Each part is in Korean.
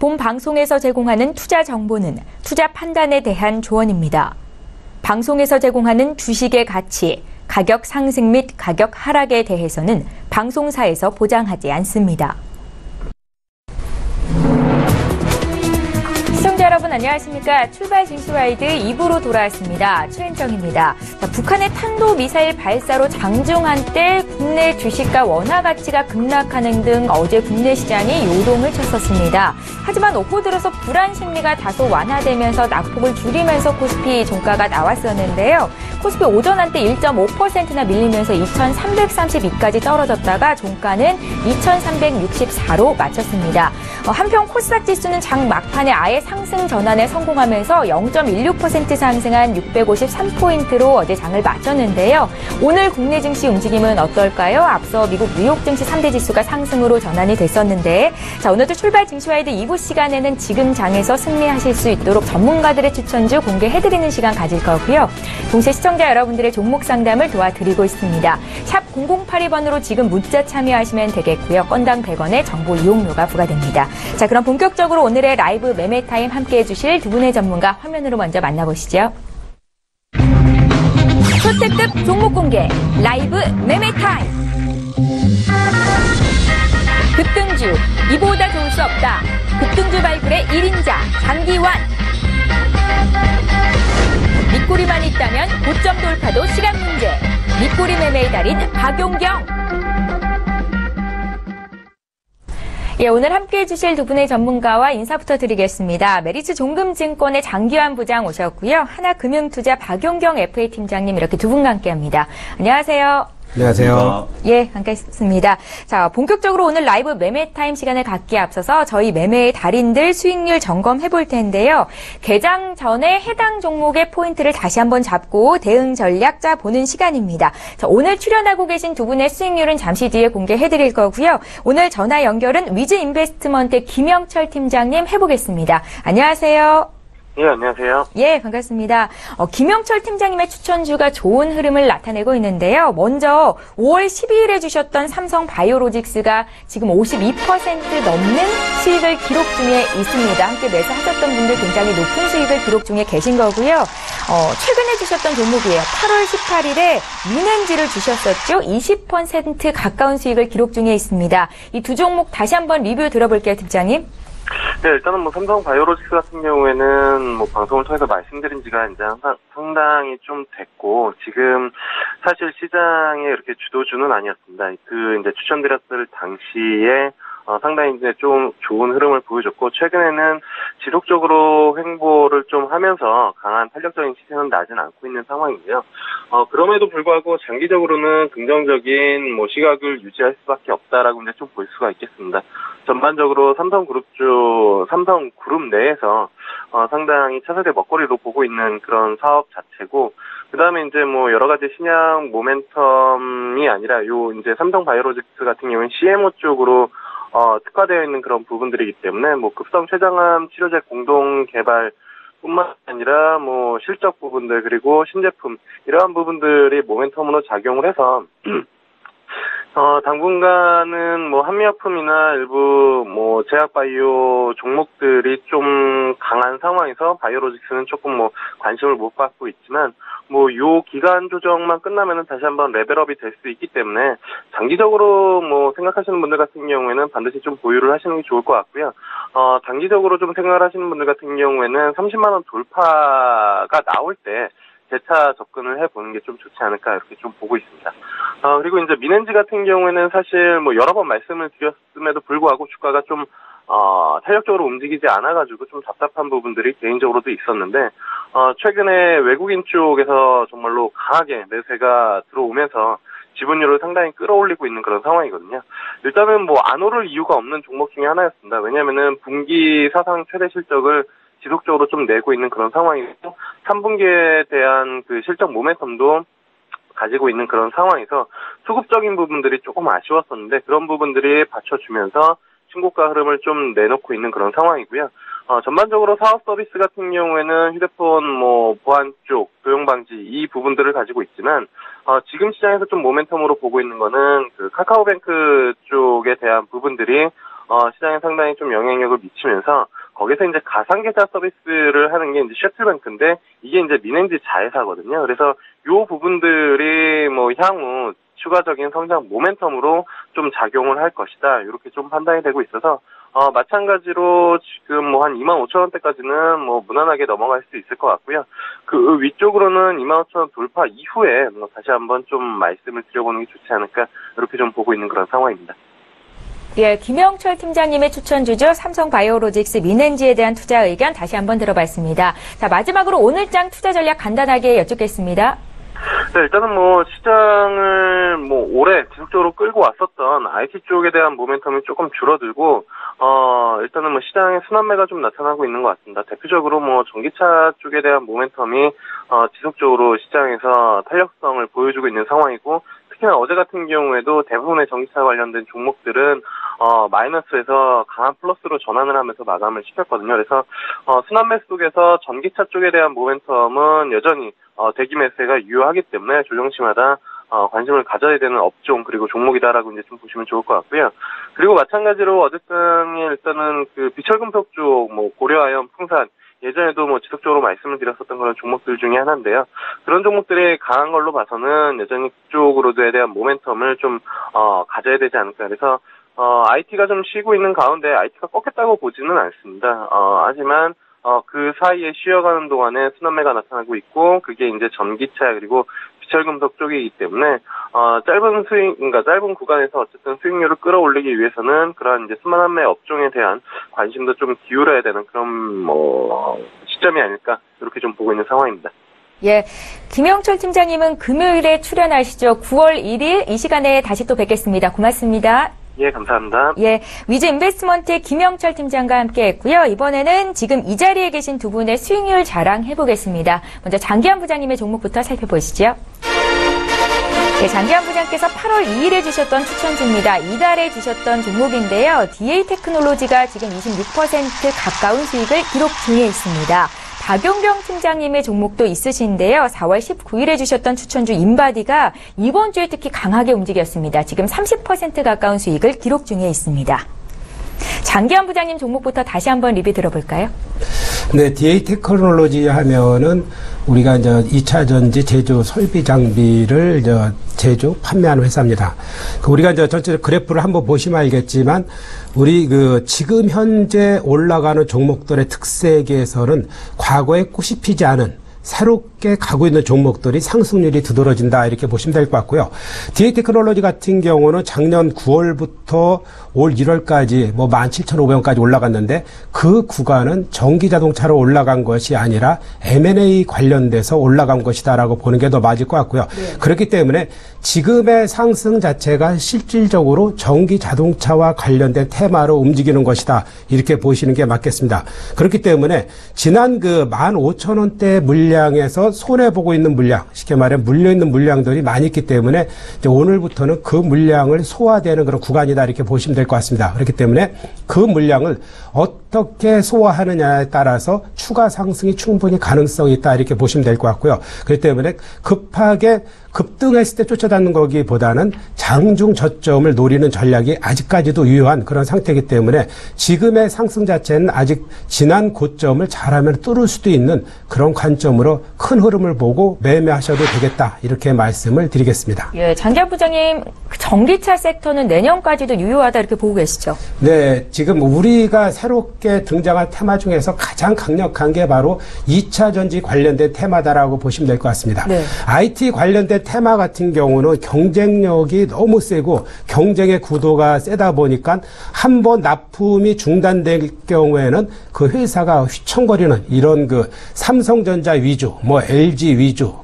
본 방송에서 제공하는 투자 정보는 투자 판단에 대한 조언입니다. 방송에서 제공하는 주식의 가치, 가격 상승 및 가격 하락에 대해서는 방송사에서 보장하지 않습니다. 시청자 여러분 안녕하십니까. 출발 진슈라이드 2부로 돌아왔습니다. 최은정입니다. 북한의 탄도미사일 발사로 장중한 때 국내 주식과 원화 가치가 급락하는 등 어제 국내 시장이 요동을 쳤었습니다. 하지만 오후 들어서 불안 심리가 다소 완화되면서 낙폭을 줄이면서 코스피 종가가 나왔었는데요. 코스피 오전 한때 1.5%나 밀리면서 2,332까지 떨어졌다가 종가는 2,364로 마쳤습니다. 한편 코스닥 지수는 장 막판에 아예 상승 전환에 성공하면서 0.16% 상승한 653포인트로 어제 장을 마쳤는데요. 오늘 국내 증시 움직임은 어떨까요? 앞서 미국 뉴욕 증시 3대 지수가 상승으로 전환이 됐었는데, 자, 오늘도 출발 증시와이드 2부 시간에는 지금 장에서 승리하실 수 있도록 전문가들의 추천주 공개해드리는 시간 가질 거고요. 동시에 시청자 여러분들의 종목 상담을 도와드리고 있습니다. 샵 0082번으로 지금 문자 참여하시면 되겠고요. 건당 100원의 정보 이용료가 부과됩니다. 자, 그럼 본격적으로 오늘의 라이브 매매 타임 함께해 주실 두 분의 전문가 화면으로 먼저 만나보시죠. 초특급 종목 공개 라이브 매매 타임. 급등주 이보다 좋을 수 없다. 급등주 발굴의 1인자 장기환. 밑꼬리만 있다면 고점 돌파도 시간 문제. 밑꼬리 매매의 달인 박용경. 예, 오늘 함께해 주실 두 분의 전문가와 인사부터 드리겠습니다. 메리츠 종금증권의 장기환 부장 오셨고요. 하나금융투자 박용경 FA 팀장님 이렇게 두 분과 함께합니다. 안녕하세요. 안녕하세요. 예, 반갑습니다. 자, 본격적으로 오늘 라이브 매매 타임 시간을 갖기에 앞서서 저희 매매의 달인들 수익률 점검해 볼 텐데요. 개장 전에 해당 종목의 포인트를 다시 한번 잡고 대응 전략 짜보는 시간입니다. 자, 오늘 출연하고 계신 두 분의 수익률은 잠시 뒤에 공개해 드릴 거고요. 오늘 전화 연결은 위즈 인베스트먼트의 김영철 팀장님 해보겠습니다. 안녕하세요. 예, 안녕하세요. 예, 반갑습니다. 김영철 팀장님의 추천주가 좋은 흐름을 나타내고 있는데요. 먼저 5월 12일에 주셨던 삼성바이오로직스가 지금 52% 넘는 수익을 기록 중에 있습니다. 함께 매수하셨던 분들 굉장히 높은 수익을 기록 중에 계신 거고요. 최근에 주셨던 종목이에요. 8월 18일에 유넨지를 주셨었죠. 20% 가까운 수익을 기록 중에 있습니다. 이 두 종목 다시 한번 리뷰 들어볼게요, 팀장님. 네, 일단은 삼성바이오로직스 같은 경우에는 방송을 통해서 말씀드린 지가 이제 상당히 좀 됐고, 지금 사실 시장에 이렇게 주도주는 아니었습니다. 이제 추천드렸을 당시에 상당히 이제 좀 좋은 흐름을 보여줬고, 최근에는 지속적으로 횡보를 좀 하면서 강한 탄력적인 시세는 나진 않고 있는 상황이고요. 그럼에도 불구하고 장기적으로는 긍정적인 시각을 유지할 수밖에 없다라고 이제 좀 볼 수가 있겠습니다. 전반적으로 삼성그룹 내에서 상당히 차세대 먹거리로 보고 있는 그런 사업 자체고, 그 다음에 이제 여러 가지 신약 모멘텀이 아니라 이제 삼성바이오로직스 같은 경우는 CMO 쪽으로 특화되어 있는 그런 부분들이기 때문에 급성 췌장암 치료제 공동 개발 뿐만 아니라 실적 부분들 그리고 신제품 이러한 부분들이 모멘텀으로 작용을 해서 당분간은 한미약품이나 일부 제약바이오 종목들이 좀 강한 상황에서 바이오로직스는 조금 관심을 못 받고 있지만 요 기간 조정만 끝나면은 다시 한번 레벨업이 될 수 있기 때문에 장기적으로 생각하시는 분들 같은 경우에는 반드시 좀 보유를 하시는 게 좋을 것 같고요. 단기적으로 좀 생각을 하시는 분들 같은 경우에는 30만 원 돌파가 나올 때 재차 접근을 해보는 게 좀 좋지 않을까 이렇게 좀 보고 있습니다. 그리고 이제 미넨지 같은 경우에는 사실 여러 번 말씀을 드렸음에도 불구하고 주가가 좀 탄력적으로 움직이지 않아가지고 좀 답답한 부분들이 개인적으로도 있었는데, 최근에 외국인 쪽에서 정말로 강하게 매수세가 들어오면서 지분율을 상당히 끌어올리고 있는 그런 상황이거든요. 일단은 안 오를 이유가 없는 종목 중에 하나였습니다. 왜냐면은 분기 사상 최대 실적을 지속적으로 좀 내고 있는 그런 상황이고, 3분기에 대한 그 실적 모멘텀도 가지고 있는 그런 상황에서 수급적인 부분들이 조금 아쉬웠었는데, 그런 부분들이 받쳐주면서 신고가 흐름을 좀 내놓고 있는 그런 상황이고요. 전반적으로 사업 서비스 같은 경우에는 휴대폰 보안 쪽, 도용 방지 이 부분들을 가지고 있지만, 지금 시장에서 좀 모멘텀으로 보고 있는 거는 그 카카오뱅크 쪽에 대한 부분들이 시장에 상당히 좀 영향력을 미치면서 거기서 이제 가상계좌 서비스를 하는 게 이제 셔틀뱅크인데 이게 이제 민행지 자회사거든요. 그래서 요 부분들이 뭐 향후 추가적인 성장 모멘텀으로 좀 작용을 할 것이다. 이렇게 좀 판단이 되고 있어서 마찬가지로 지금 뭐 한 25,000원대까지는 뭐 무난하게 넘어갈 수 있을 것 같고요. 그 위쪽으로는 25,000원 돌파 이후에 뭐 다시 한번 좀 말씀을 드려보는 게 좋지 않을까 이렇게 좀 보고 있는 그런 상황입니다. 예, 김영철 팀장님의 추천주죠. 삼성바이오로직스 민엔지에 대한 투자 의견 다시 한번 들어봤습니다. 자, 마지막으로 오늘장 투자 전략 간단하게 여쭙겠습니다. 네, 일단은 뭐 시장을 뭐 올해 지속적으로 끌고 왔었던 IT 쪽에 대한 모멘텀이 조금 줄어들고 일단은 뭐 시장의 순환매가 좀 나타나고 있는 것 같습니다. 대표적으로 뭐 전기차 쪽에 대한 모멘텀이 지속적으로 시장에서 탄력성을 보여주고 있는 상황이고 특히나 어제 같은 경우에도 대부분의 전기차 관련된 종목들은 마이너스에서 강한 플러스로 전환을 하면서 마감을 시켰거든요. 그래서 순환매 속에서 전기차 쪽에 대한 모멘텀은 여전히 대기 매수가 유효하기 때문에 조정시마다 관심을 가져야 되는 업종 그리고 종목이다라고 이제 좀 보시면 좋을 것 같고요. 그리고 마찬가지로 어제장에 일단은 그 비철금속 쪽 뭐 고려아연, 풍산 예전에도 뭐 지속적으로 말씀을 드렸었던 그런 종목들 중에 하나인데요. 그런 종목들이 강한 걸로 봐서는 여전히 그쪽으로에 대한 모멘텀을 좀 가져야 되지 않을까. 그래서 IT가 좀 쉬고 있는 가운데 IT가 꺾였다고 보지는 않습니다. 하지만 그 사이에 쉬어가는 동안에 순환매가 나타나고 있고 그게 이제 전기차 그리고 비철금속 쪽이기 때문에 그러니까 짧은 구간에서 어쨌든 수익률을 끌어올리기 위해서는 그런 이제 순환매 업종에 대한 관심도 좀 기울여야 되는 그런 시점이 아닐까 이렇게 좀 보고 있는 상황입니다. 예, 김영철 팀장님은 금요일에 출연하시죠. 9월 1일 이 시간에 다시 또 뵙겠습니다. 고맙습니다. 예, 감사합니다. 예, 위즈 인베스트먼트의 김영철 팀장과 함께했고요. 이번에는 지금 이 자리에 계신 두 분의 수익률 자랑 해보겠습니다. 먼저 장기환 부장님의 종목부터 살펴보시죠. 네, 장기환 부장께서 8월 2일에 주셨던 추천주입니다. 이달에 주셨던 종목인데요. DA테크놀로지가 지금 26% 가까운 수익을 기록 중에 있습니다. 박용경 팀장님의 종목도 있으신데요. 4월 19일에 주셨던 추천주 인바디가 이번 주에 특히 강하게 움직였습니다. 지금 30% 가까운 수익을 기록 중에 있습니다. 장기환 부장님 종목부터 다시 한번 리뷰 들어볼까요? 네, DA테크놀로지 하면은 우리가 이제 2차 전지 제조 설비 장비를 제조 판매하는 회사입니다. 우리가 이제 전체 그래프를 한번 보시면 알겠지만 우리 지금 현재 올라가는 종목들의 특색에서는 과거에 꽃이 피지 않은 새롭게 가고 있는 종목들이 상승률이 두드러진다 이렇게 보시면 될 것 같고요. DA테크놀로지 같은 경우는 작년 9월부터 올 1월까지 뭐 17,500원까지 올라갔는데 그 구간은 전기자동차로 올라간 것이 아니라 M&A 관련돼서 올라간 것이다라고 보는 게 더 맞을 것 같고요. 네. 그렇기 때문에 지금의 상승 자체가 실질적으로 전기자동차와 관련된 테마로 움직이는 것이다 이렇게 보시는 게 맞겠습니다. 그렇기 때문에 지난 15,000원대 물량에서 손해보고 있는 물량, 쉽게 말해 물려있는 물량들이 많이 있기 때문에 이제 오늘부터는 그 물량을 소화되는 그런 구간이다 이렇게 보시면 될 것 같습니다. 그렇기 때문에 그 물량을 어떻게 소화하느냐에 따라서 추가 상승이 충분히 가능성이 있다 이렇게 보시면 될 것 같고요. 그렇기 때문에 급하게 급등했을 때 쫓아다니는 거기보다는 장중 저점을 노리는 전략이 아직까지도 유효한 그런 상태이기 때문에 지금의 상승 자체는 아직 지난 고점을 잘하면 뚫을 수도 있는 그런 관점으로 큰 흐름을 보고 매매하셔도 되겠다 이렇게 말씀을 드리겠습니다. 예, 장기환 부장님 전기차 섹터는 내년까지도 유효하다 이렇게 보고 계시죠? 네, 지금 우리가 새롭게 등장한 테마 중에서 가장 강력한 게 바로 2차 전지 관련된 테마다라고 보시면 될 것 같습니다. 네. IT 관련된 테마 같은 경우는 경쟁력이 너무 세고 경쟁의 구도가 세다 보니까 한번 납품이 중단될 경우에는 그 회사가 휘청거리는 이런 삼성전자 위주, 뭐 LG 위주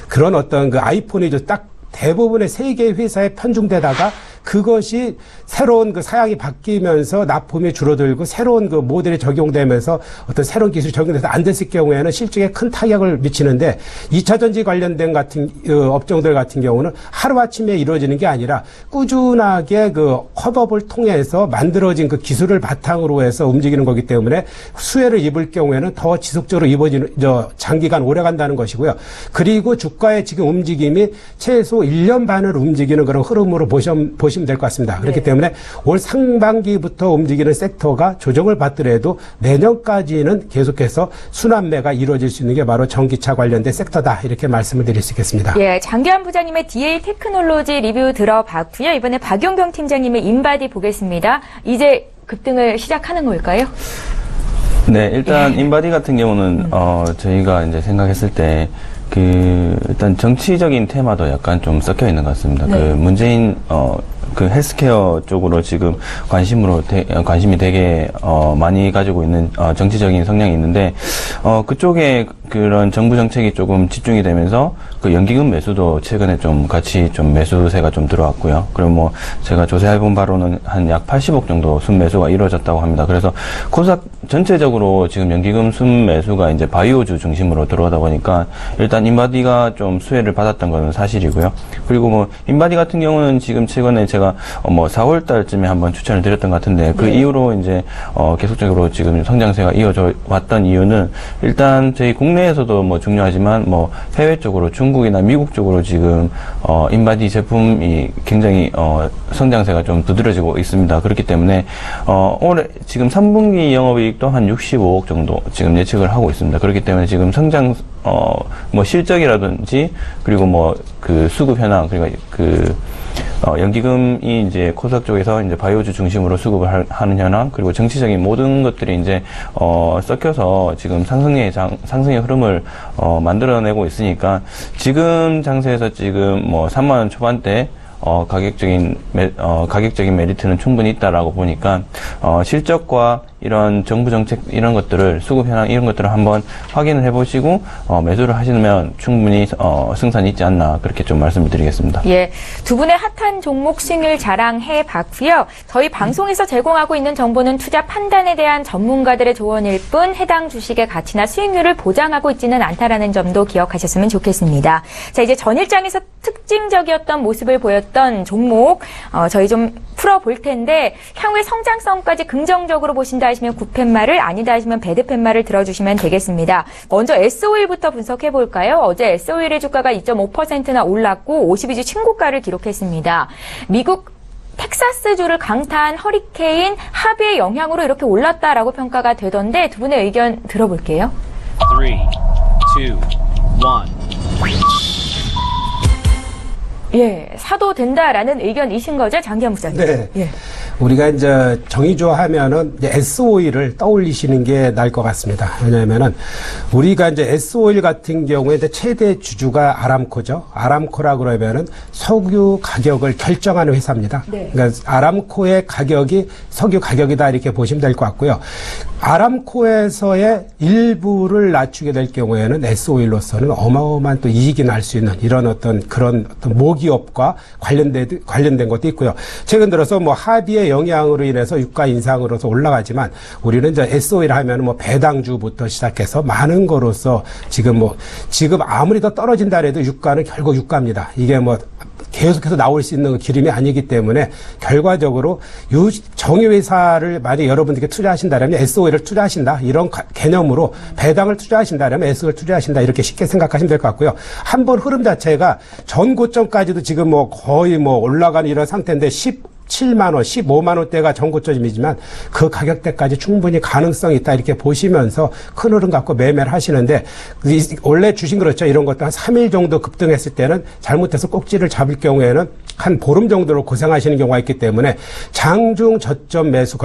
그런 어떤 아이폰 위주 딱 대부분의 세계 회사에 편중되다가 그것이 새로운 사양이 바뀌면서 납품이 줄어들고 새로운 모델이 적용되면서 어떤 새로운 기술이 적용돼서 안 됐을 경우에는 실적에 큰 타격을 미치는데 2차 전지 관련된 업종들 같은 경우는 하루아침에 이루어지는 게 아니라 꾸준하게 컵업을 통해서 만들어진 기술을 바탕으로 해서 움직이는 거기 때문에 수혜를 입을 경우에는 더 지속적으로 장기간 오래 간다는 것이고요. 그리고 주가의 지금 움직임이 최소 1년 반을 움직이는 그런 흐름으로 보시면 보시면 될 것 같습니다. 그렇기 때문에 올 상반기부터 움직이는 섹터가 조정을 받더라도 내년까지는 계속해서 순환매가 이루어질 수 있는 게 바로 전기차 관련된 섹터다. 이렇게 말씀을 드릴 수 있겠습니다. 예, 장기환 부장님의 DA 테크놀로지 리뷰 들어봤고요. 이번에 박용경 팀장님의 인바디 보겠습니다. 이제 급등을 시작하는 걸까요? 네, 일단 인바디 같은 경우는 저희가 이제 생각했을 때 일단 정치적인 테마도 약간 좀 섞여 있는 것 같습니다. 네. 문재인 헬스케어 쪽으로 지금 관심이 되게 많이 가지고 있는 정치적인 성향이 있는데 그쪽에 그런 정부 정책이 조금 집중이 되면서 그 연기금 매수도 최근에 좀 같이 좀 매수세가 좀 들어왔고요. 그리고 뭐 제가 조사해본 바로는 한 약 80억 정도 순매수가 이루어졌다고 합니다. 그래서 코스닥 전체적으로 지금 연기금 순매수가 이제 바이오주 중심으로 들어오다 보니까 일단 인바디가 좀 수혜를 받았던 건 사실이고요. 그리고 뭐 인바디 같은 경우는 지금 최근에 제가 뭐 4월 달쯤에 한번 추천을 드렸던 것 같은데 그 이후로 이제 계속적으로 지금 성장세가 이어져 왔던 이유는 일단 저희 국내에서도 뭐 중요하지만 뭐 해외 쪽으로 중국이나 미국 쪽으로 지금 인바디 제품이 굉장히 성장세가 좀 두드러지고 있습니다. 그렇기 때문에 올해 지금 3분기 영업이익도 한 65억 정도 지금 예측을 하고 있습니다. 그렇기 때문에 지금 성장 뭐 실적이라든지 그리고 뭐 그 수급 현황 그러니까 연기금이 이제 코스닥 쪽에서 이제 바이오주 중심으로 수급을 하는 현황 그리고 정치적인 모든 것들이 이제 섞여서 지금 상승의 흐름을 만들어내고 있으니까 지금 장세에서 지금 뭐 3만 원 초반대 가격적인 메리트는 충분히 있다라고 보니까 실적과 이런 정부 정책 이런 것들을 수급 현황 이런 것들을 한번 확인을 해보시고 매수를 하시면 충분히 승산이 있지 않나 그렇게 좀 말씀을 드리겠습니다. 예, 두 분의 핫한 종목 수익률 자랑해 봤고요. 저희 방송에서 제공하고 있는 정보는 투자 판단에 대한 전문가들의 조언일 뿐 해당 주식의 가치나 수익률을 보장하고 있지는 않다라는 점도 기억하셨으면 좋겠습니다. 자, 이제 전일장에서 특징적이었던 모습을 보였던 종목 저희 좀 풀어볼 텐데 향후의 성장성까지 긍정적으로 보신다 하시면 굿팻말을 아니다 하시면 배드팻말을 들어주시면 되겠습니다. 먼저 S-오일부터 분석해 볼까요? 어제 S-오일의 주가가 2.5%나 올랐고 52주 신고가를 기록했습니다. 미국 텍사스주를 강타한 허리케인 하비의 영향으로 이렇게 올랐다라고 평가가 되던데 두 분의 의견 들어볼게요. 3, 2, 1. 예, 사도 된다라는 의견이신 거죠, 장기환 부장님? 네. 예. 우리가 이제 정의주 하면은 이제 S-오일을 떠올리시는 게 나을 것 같습니다. 왜냐하면은 우리가 이제 S-오일 같은 경우에 이제 최대 주주가 아람코죠. 아람코라 그러면은 석유 가격을 결정하는 회사입니다. 네. 그러니까 아람코의 가격이 석유 가격이다 이렇게 보시면 될 것 같고요. 아람코에서의 일부를 낮추게 될 경우에는 S-오일로서는 어마어마한 또 이익이 날 수 있는 이런 어떤 그런 어떤 모기업과 관련된 것도 있고요. 최근 들어서 뭐 하비의 영향으로 인해서 유가 인상으로서 올라가지만 우리는 이제 S-오일 하면 뭐 배당주부터 시작해서 많은 거로서 지금 아무리 더 떨어진다 해도 유가는 결국 유가입니다. 이게 뭐 계속해서 나올 수 있는 기름이 아니기 때문에 결과적으로 정유회사를 만약 여러분들께 투자하신다면 S-오일을 투자하신다 이런 개념으로 배당을 투자하신다면 S-오일 투자하신다 이렇게 쉽게 생각하시면 될 것 같고요. 한번 흐름 자체가 전 고점까지도 지금 뭐 거의 뭐 올라가는 이런 상태인데 17만 원, 15만 원대가 전고점이지만 그 가격대까지 충분히 가능성이 있다 이렇게 보시면서 큰 흐름 갖고 매매를 하시는데 원래 주식 그렇죠. 이런 것도 한 3일 정도 급등했을 때는 잘못해서 꼭지를 잡을 경우에는 한 보름 정도로 고생하시는 경우가 있기 때문에 장중 저점 매수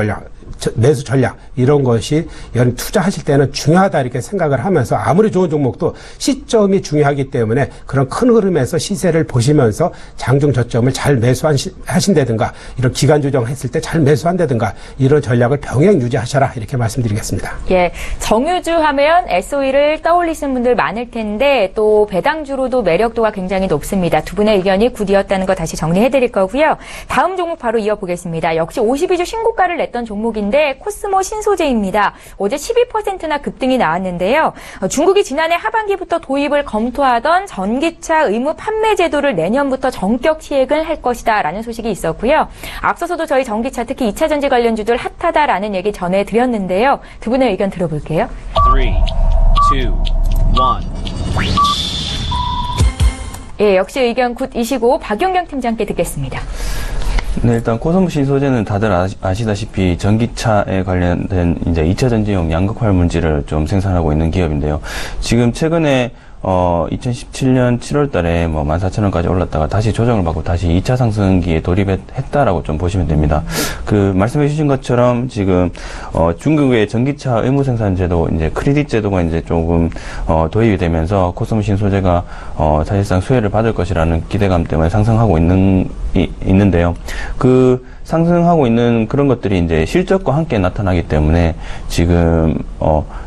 전략 이런 것이 투자하실 때는 중요하다 이렇게 생각을 하면서 아무리 좋은 종목도 시점이 중요하기 때문에 그런 큰 흐름에서 시세를 보시면서 장중 저점을 잘 매수하신다든가 이런 기간 조정했을 때 잘 매수한다든가 이런 전략을 병행 유지하셔라 이렇게 말씀드리겠습니다. 예, 정유주 하면 S-오일을 떠올리시는 분들 많을 텐데 또 배당주로도 매력도가 굉장히 높습니다. 두 분의 의견이 굿이었다는 거 다시 정리해드릴 거고요. 다음 종목 바로 이어보겠습니다. 역시 52주 신고가를 냈던 종목인데 코스모 신소재입니다. 어제 12%나 급등이 나왔는데요. 중국이 지난해 하반기부터 도입을 검토하던 전기차 의무 판매 제도를 내년부터 전격 시행을 할 것이다 라는 소식이 있었고요. 앞서서도 저희 전기차 특히 2차 전지 관련주들 핫하다라는 얘기 전해드렸는데요. 두 분의 의견 들어볼게요. 3, 2, 1. 예, 역시 의견 굿이시고 박용경 팀장께 듣겠습니다. 네, 일단 코스모 신소재는 다들 아시다시피 전기차에 관련된 이제 2차 전지용 양극 활문지를 좀 생산하고 있는 기업인데요. 지금 최근에 2017년 7월 달에 뭐 14,000원까지 올랐다가 다시 조정을 받고 다시 2차 상승기에 돌입했다라고 좀 보시면 됩니다. 그 말씀해 주신 것처럼 지금 중국의 전기차 의무 생산 제도, 이제 크레딧 제도가 이제 조금 도입이 되면서 코스모 신소재가 사실상 수혜를 받을 것이라는 기대감 때문에 상승하고 있는데요. 그 상승하고 있는 그런 것들이 이제 실적과 함께 나타나기 때문에 지금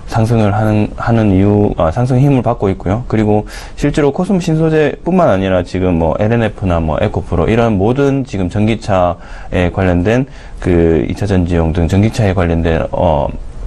상승을 하는 이유, 상승 힘을 받고 있고요. 그리고 실제로 코스모 신소재뿐만 아니라 지금 뭐 LNF나 뭐 에코프로 이런 모든 지금 전기차에 관련된 그 2차 전지용 등 전기차에 관련된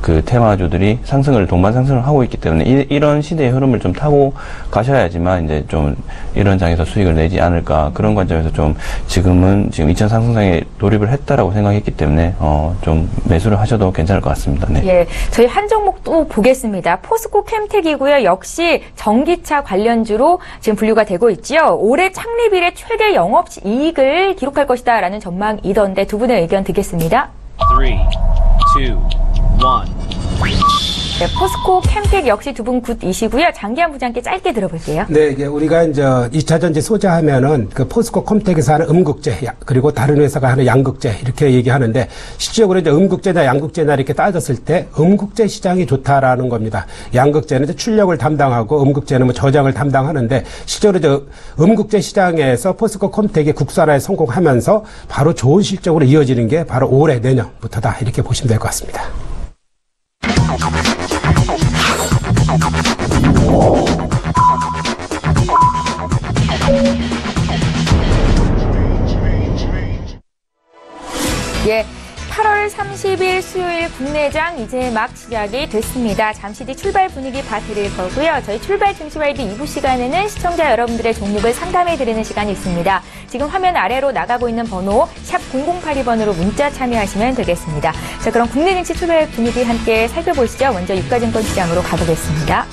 그 테마주들이 동반 상승을 하고 있기 때문에 이런 시대의 흐름을 좀 타고 가셔야지만 이제 좀 이런 장에서 수익을 내지 않을까, 그런 관점에서 좀 지금 2차 상승장에 돌입을 했다라고 생각했기 때문에 좀 매수를 하셔도 괜찮을 것 같습니다. 네. 예, 저희 한 종목 또 보겠습니다. 포스코 캠텍이고요. 역시 전기차 관련주로 지금 분류가 되고 있지요. 올해 창립 이래 최대 영업이익을 기록할 것이다라는 전망이던데 두 분의 의견 듣겠습니다. 3, 2, 1. 네, 포스코 캠텍 역시 두 분 굿이시고요. 장기한 부장께 짧게 들어볼게요. 네, 이게 우리가 이제 2차 전지 소재 하면은 그 포스코 컴텍에서 하는 음극재, 그리고 다른 회사가 하는 양극재 이렇게 얘기하는데, 실질적으로 이제 음극재나 양극재나 이렇게 따졌을 때 음극재 시장이 좋다라는 겁니다. 양극재는 이제 출력을 담당하고 음극재는 뭐 저장을 담당하는데, 실제로 이제 음극재 시장에서 포스코 컴텍이 국산화에 성공하면서 바로 좋은 실적으로 이어지는 게 바로 올해 내년부터다, 이렇게 보시면 될 것 같습니다. 예, 8월 30일 수요일 국내장 이제 막 시작이 됐습니다. 잠시 뒤 출발 분위기 봐드릴 거고요. 저희 출발 증시와이드 2부 시간에는 시청자 여러분들의 종목을 상담해드리는 시간이 있습니다. 지금 화면 아래로 나가고 있는 번호 샵 0082번으로 문자 참여하시면 되겠습니다. 자, 그럼 국내 증시 출발 분위기 함께 살펴보시죠. 먼저 유가증권 시장으로 가보겠습니다.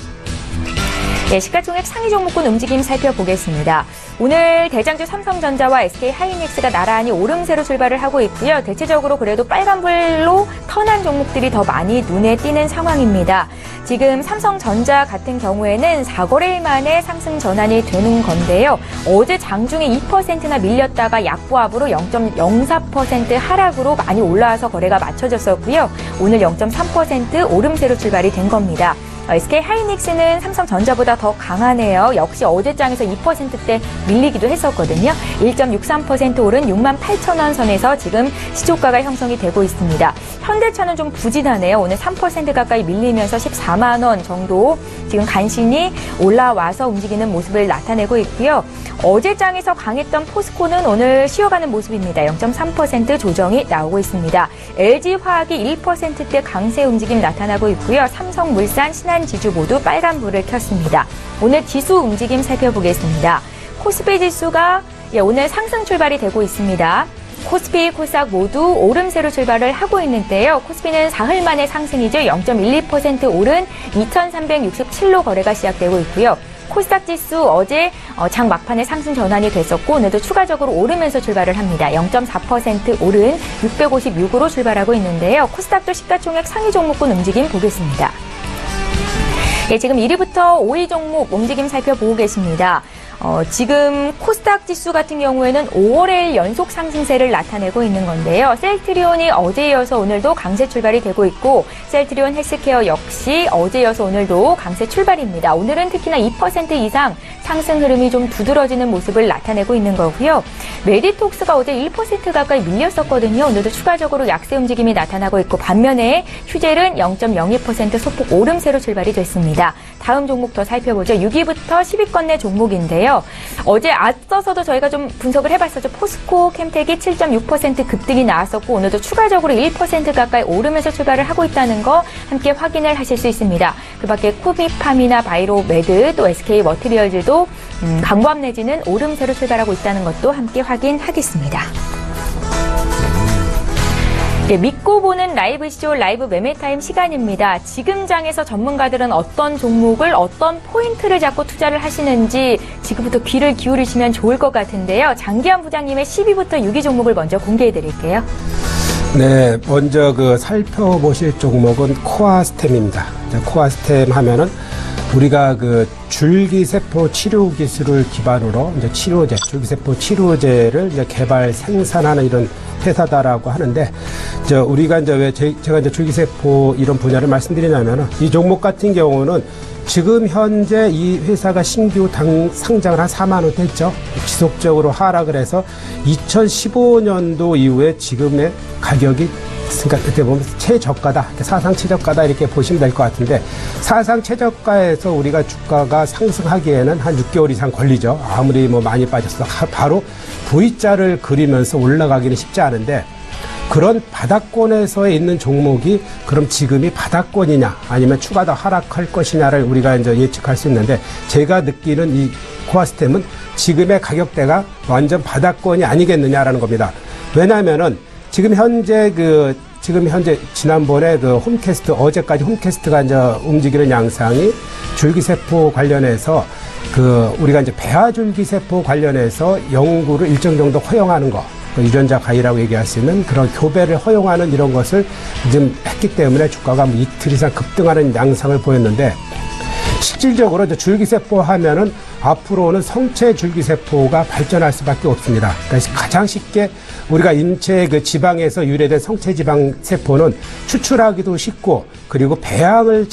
네, 시가총액 상위 종목군 움직임 살펴보겠습니다. 오늘 대장주 삼성전자와 SK하이닉스가 나란히 오름세로 출발을 하고 있고요. 대체적으로 그래도 빨간불로 턴한 종목들이 더 많이 눈에 띄는 상황입니다. 지금 삼성전자 같은 경우에는 4거래일 만에 상승 전환이 되는 건데요. 어제 장중에 2%나 밀렸다가 약보합으로 0.04% 하락으로 많이 올라와서 거래가 맞춰졌었고요. 오늘 0.3% 오름세로 출발이 된 겁니다. SK하이닉스는 삼성전자보다 더 강하네요. 역시 어제장에서 2%대 밀리기도 했었거든요. 1.63% 오른 68,000원 선에서 지금 시초가가 형성이 되고 있습니다. 현대차는 좀 부진하네요. 오늘 3% 가까이 밀리면서 14만 원 정도 지금 간신히 올라와서 움직이는 모습을 나타내고 있고요. 어제장에서 강했던 포스코는 오늘 쉬어가는 모습입니다. 0.3% 조정이 나오고 있습니다. LG화학이 1%대 강세 움직임 나타나고 있고요. 삼성물산, 신한지주 모두 빨간불을 켰습니다. 오늘 지수 움직임 살펴보겠습니다. 코스피 지수가 오늘 상승 출발이 되고 있습니다. 코스피, 코스닥 모두 오름세로 출발을 하고 있는데요. 코스피는 사흘 만에 상승이죠. 0.12% 오른 2,367로 거래가 시작되고 있고요. 코스닥 지수 어제 장 막판에 상승 전환이 됐었고 오늘도 추가적으로 오르면서 출발을 합니다. 0.4% 오른 656으로 출발하고 있는데요. 코스닥도 시가총액 상위 종목군 움직임 보겠습니다. 예, 지금 1위부터 5위 종목 움직임 살펴보고 계십니다. 지금 코스닥 지수 같은 경우에는 5월의 연속 상승세를 나타내고 있는 건데요. 셀트리온이 어제 이어서 오늘도 강세 출발이 되고 있고 셀트리온 헬스케어 역시 어제 이어서 오늘도 강세 출발입니다. 오늘은 특히나 2% 이상 상승 흐름이 좀 두드러지는 모습을 나타내고 있는 거고요. 메디톡스가 어제 1% 가까이 밀렸었거든요. 오늘도 추가적으로 약세 움직임이 나타나고 있고 반면에 휴젤은 0.02% 소폭 오름세로 출발이 됐습니다. 다음 종목 더 살펴보죠. 6위부터 10위권 내 종목인데요. 어제 앞서서도 저희가 좀 분석을 해봤었죠. 포스코 캠텍이 7.6% 급등이 나왔었고 오늘도 추가적으로 1% 가까이 오르면서 출발을 하고 있다는 거 함께 확인을 하실 수 있습니다. 그 밖에 코비팜이나 바이로메드 또 SK 머티리얼즈도 강보합 내지는 오름세로 출발하고 있다는 것도 함께 확인하겠습니다. 네, 믿고 보는 라이브쇼 라이브 매매타임 시간입니다. 지금 장에서 전문가들은 어떤 종목을 어떤 포인트를 잡고 투자를 하시는지 지금부터 귀를 기울이시면 좋을 것 같은데요. 장기환 부장님의 10위부터 6위 종목을 먼저 공개해 드릴게요. 네, 먼저 살펴보실 종목은 코아스템입니다. 코아스템 하면은 우리가 줄기세포 치료 기술을 기반으로 이제 치료제, 줄기세포 치료제를 이제 개발 생산하는 이런 회사다라고 하는데, 우리가 이제 왜 제가 이제 줄기세포 이런 분야를 말씀드리냐면은 이 종목 같은 경우는 지금 현재 이 회사가 신규 상장을 한 4만 원대 했죠. 지속적으로 하락을 해서 2015년도 이후에 지금의 가격이, 그러니까 그때 보면 최저가다, 사상 최저가다 이렇게 보시면 될 것 같은데, 사상 최저가에서 우리가 주가가 상승하기에는 한 6개월 이상 걸리죠. 아무리 많이 빠졌어. 바로 V자를 그리면서 올라가기는 쉽지 않은데, 그런 바닥권에서 있는 종목이 그럼 지금이 바닥권이냐 아니면 추가 더 하락할 것이냐를 우리가 이제 예측할 수 있는데, 제가 느끼는 이 코아스템은 지금의 가격대가 완전 바닥권이 아니겠느냐라는 겁니다. 왜냐하면은 지금 현재 지난번에 홈캐스트, 어제까지 홈캐스트가 이제 움직이는 양상이 줄기세포 관련해서 우리가 이제 배아줄기세포 관련해서 연구를 일정 정도 허용하는 거, 유전자 가위라고 얘기할 수 있는 그런 교배를 허용하는 이런 것을 지금 했기 때문에 주가가 이틀 이상 급등하는 양상을 보였는데, 실질적으로 이제 줄기세포 하면은 앞으로는 성체 줄기세포가 발전할 수밖에 없습니다. 그러니까 가장 쉽게 우리가 인체 지방에서 유래된 성체 지방 세포는 추출하기도 쉽고, 그리고 배양도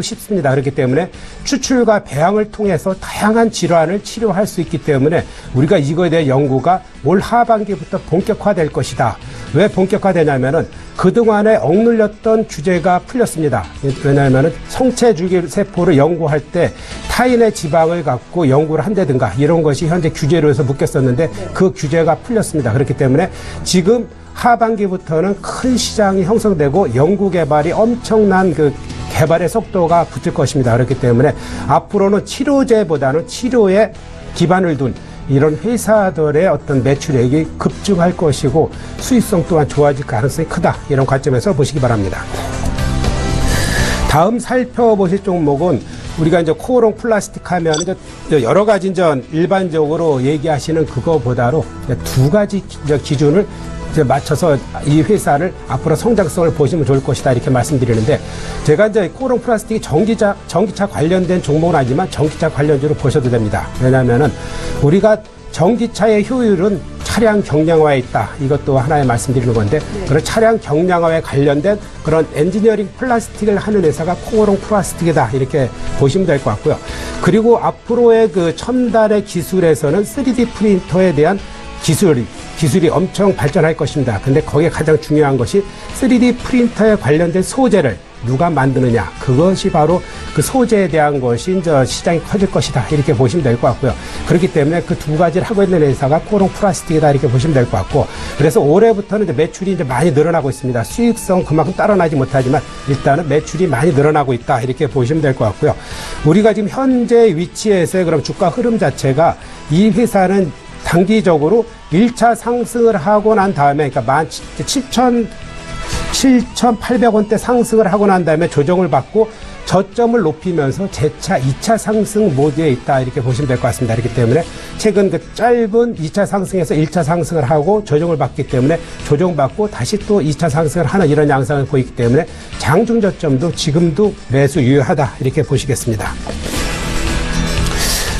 쉽습니다. 그렇기 때문에 추출과 배양을 통해서 다양한 질환을 치료할 수 있기 때문에 우리가 이거에 대한 연구가 올 하반기부터 본격화될 것이다. 왜 본격화되냐면은 그동안에 억눌렸던 규제가 풀렸습니다. 왜냐하면은 성체 줄기세포를 연구할 때 타인의 지방을 갖고 연구를 한다든가 이런 것이 현재 규제로 해서 묶였었는데, 그 규제가 풀렸습니다. 그렇기 때문에 지금 하반기부터는 큰 시장이 형성되고 연구 개발이 엄청난 개발의 속도가 붙을 것입니다. 그렇기 때문에 앞으로는 치료제보다는 치료에 기반을 둔 이런 회사들의 어떤 매출액이 급증할 것이고 수익성 또한 좋아질 가능성이 크다. 이런 관점에서 보시기 바랍니다. 다음 살펴보실 종목은 우리가 이제 코오롱 플라스틱 하면 이제 여러 가지 이제 일반적으로 얘기하시는 그거보다도 두 가지 기준을 맞춰서 이 회사를 앞으로 성장성을 보시면 좋을 것이다 이렇게 말씀드리는데, 제가 이제 코오롱 플라스틱이 전기차 관련된 종목은 아니지만 전기차 관련주로 보셔도 됩니다. 왜냐하면은 우리가 전기차의 효율은 차량 경량화에 있다. 이것도 하나의 말씀드리는 건데, 그런 차량 경량화에 관련된 그런 엔지니어링 플라스틱을 하는 회사가 코오롱 플라스틱이다. 이렇게 보시면 될 것 같고요. 그리고 앞으로의 첨단의 기술에서는 3D 프린터에 대한 기술이 엄청 발전할 것입니다. 근데 거기에 가장 중요한 것이 3D 프린터에 관련된 소재를 누가 만드느냐. 그것이 바로 그 소재에 대한 것이 이제 시장이 커질 것이다. 이렇게 보시면 될 것 같고요. 그렇기 때문에 그 두 가지를 하고 있는 회사가 코오롱 플라스틱이다. 이렇게 보시면 될 것 같고, 그래서 올해부터는 이제 매출이 이제 많이 늘어나고 있습니다. 수익성 그만큼 따라나지 못하지만 일단은 매출이 많이 늘어나고 있다. 이렇게 보시면 될 것 같고요. 우리가 지금 현재 위치에서의 그럼 주가 흐름 자체가, 이 회사는 단기적으로 1차 상승을 하고 난 다음에, 그러니까 7,800원대 상승을 하고 난 다음에 조정을 받고 저점을 높이면서 재차 2차 상승 모드에 있다. 이렇게 보시면 될 것 같습니다. 그렇기 때문에 최근 짧은 2차 상승에서 1차 상승을 하고 조정을 받기 때문에 조정받고 다시 또 2차 상승을 하는 이런 양상을 보이기 때문에 장중 저점도 지금도 매수 유효하다. 이렇게 보시겠습니다.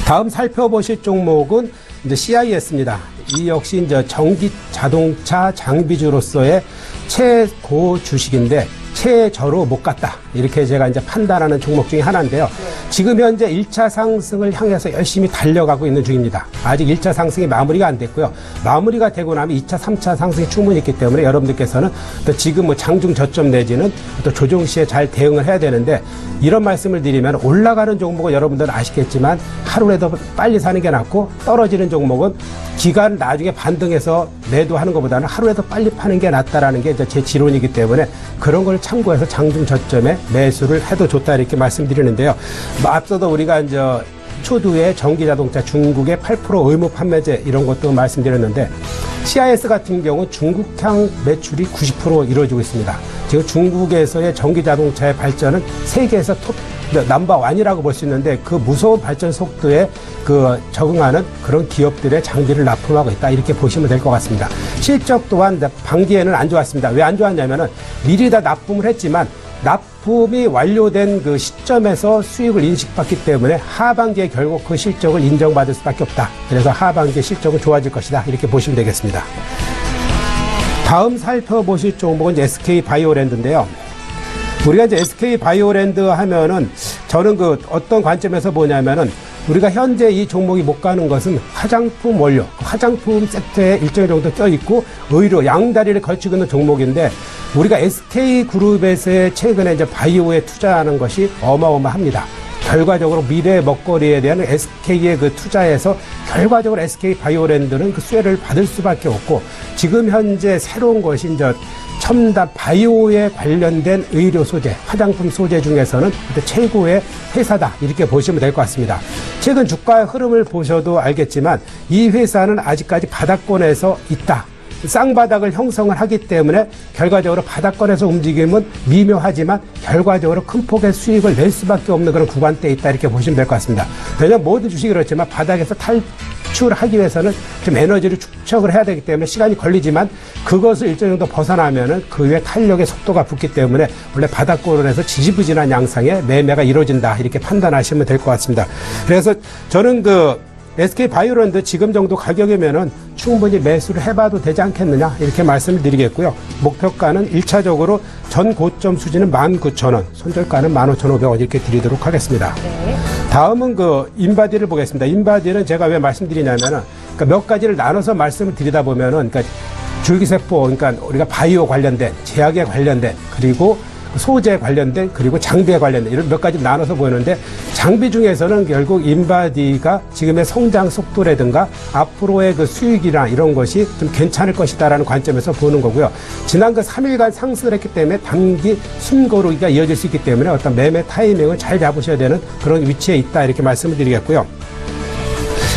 다음 살펴보실 종목은 이제 CIS입니다. 이 역시 이제 전기 자동차 장비주로서의 최고 주식인데 최저로 못 갔다. 이렇게 제가 이제 판단하는 종목 중에 하나인데요. 지금 현재 1차 상승을 향해서 열심히 달려가고 있는 중입니다. 아직 1차 상승이 마무리가 안 됐고요. 마무리가 되고 나면 2차, 3차 상승이 충분히 있기 때문에 여러분들께서는 또 지금 장중 저점 내지는 또 조정 시에 잘 대응을 해야 되는데, 이런 말씀을 드리면 올라가는 종목은 여러분들은 아시겠지만 하루라도 빨리 사는 게 낫고, 떨어지는 종목은 기간 나중에 반등해서 매도하는 것보다는 하루라도 빨리 파는 게 낫다라는 게 이제 제 지론이기 때문에 그런 걸 참고해서 장중 저점에 매수를 해도 좋다 이렇게 말씀드리는데요. 앞서도 우리가 이제 최초두의 전기자동차 중국의 8% 의무 판매제 이런 것도 말씀드렸는데 CIS 같은 경우 중국향 매출이 90% 이루어지고 있습니다. 지금 중국에서의 전기자동차의 발전은 세계에서 톱 넘버1이라고 볼 수 있는데 그 무서운 발전 속도에 적응하는 그런 기업들의 장비를 납품하고 있다. 이렇게 보시면 될 것 같습니다. 실적 또한 반기에는 안 좋았습니다. 왜 안 좋았냐면은 미리 다 납품을 했지만 납품이 완료된 그 시점에서 수익을 인식받기 때문에 하반기에 결국 그 실적을 인정받을 수밖에 없다. 그래서 하반기에 실적은 좋아질 것이다. 이렇게 보시면 되겠습니다. 다음 살펴보실 종목은 SK 바이오랜드인데요. 우리가 이제 SK 바이오랜드 하면은 저는 어떤 관점에서 보냐면은 우리가 현재 이 종목이 못 가는 것은 화장품 원료, 화장품 세트에 일정 정도 껴있고 의료, 양다리를 걸치고 있는 종목인데 우리가 SK그룹에서 최근에 이제 바이오에 투자하는 것이 어마어마합니다. 결과적으로 미래 먹거리에 대한 SK의 투자에서 결과적으로 SK 바이오랜드는 그 수혜를 받을 수밖에 없고 지금 현재 새로운 것이 이제 첨단 바이오에 관련된 의료 소재, 화장품 소재 중에서는 최고의 회사다. 이렇게 보시면 될 것 같습니다. 최근 주가의 흐름을 보셔도 알겠지만 이 회사는 아직까지 바닥권에서 있다. 쌍바닥을 형성을 하기 때문에 결과적으로 바닥권에서 움직임은 미묘하지만 결과적으로 큰 폭의 수익을 낼 수밖에 없는 그런 구간대에 있다. 이렇게 보시면 될 것 같습니다. 왜냐하면 모든 주식이 그렇지만 바닥에서 탈출하기 위해서는 좀 에너지를 축적을 해야 되기 때문에 시간이 걸리지만 그것을 일정 정도 벗어나면은 그 위에 탄력의 속도가 붙기 때문에 원래 바닥권에서 지지부진한 양상의 매매가 이루어진다. 이렇게 판단하시면 될 것 같습니다. 그래서 저는 SK 바이오랜드 지금 정도 가격이면은 충분히 매수를 해봐도 되지 않겠느냐 이렇게 말씀을 드리겠고요. 목표가는 1차적으로 전 고점 수준은 19,000원, 손절가는 15,500원 이렇게 드리도록 하겠습니다. 네. 다음은 인바디를 보겠습니다. 인바디는 제가 왜 말씀드리냐면은 몇 가지를 나눠서 말씀을 드리다 보면은 줄기세포, 그러니까 우리가 바이오 관련된, 제약에 관련된, 그리고 소재 관련된, 그리고 장비에 관련된 이런 몇 가지 나눠서 보이는데 장비 중에서는 결국 인바디가 지금의 성장 속도라든가 앞으로의 수익이나 이런 것이 좀 괜찮을 것이다라는 관점에서 보는 거고요. 지난 3일간 상승을 했기 때문에 단기 숨고르기가 이어질 수 있기 때문에 어떤 매매 타이밍을 잘 잡으셔야 되는 그런 위치에 있다. 이렇게 말씀을 드리겠고요.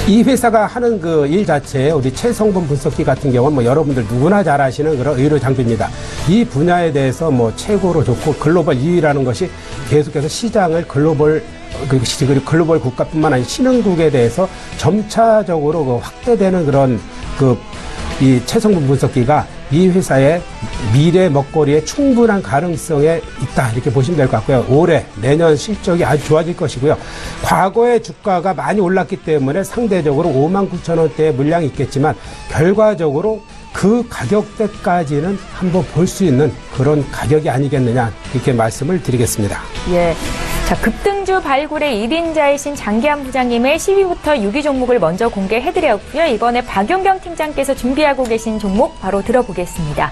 이 회사가 하는 일 자체에 우리 체성분 분석기 같은 경우는 여러분들 누구나 잘 아시는 그런 의료 장비입니다. 이 분야에 대해서 최고로 좋고 글로벌 2위라는 것이 계속해서 시장을 글로벌 국가뿐만 아니라 신흥국에 대해서 점차적으로 확대되는 그런 이 체성분 분석기가 이 회사의 미래 먹거리에 충분한 가능성에 있다. 이렇게 보시면 될 것 같고요. 올해, 내년 실적이 아주 좋아질 것이고요. 과거의 주가가 많이 올랐기 때문에 상대적으로 59,000원대의 물량이 있겠지만 결과적으로 그 가격대까지는 한번 볼 수 있는 그런 가격이 아니겠느냐. 이렇게 말씀을 드리겠습니다. 예. 자, 급등주 발굴의 1인자이신 장기한 부장님의 10위부터 6위 종목을 먼저 공개해드렸고요. 이번에 박용경 팀장께서 준비하고 계신 종목 바로 들어보겠습니다.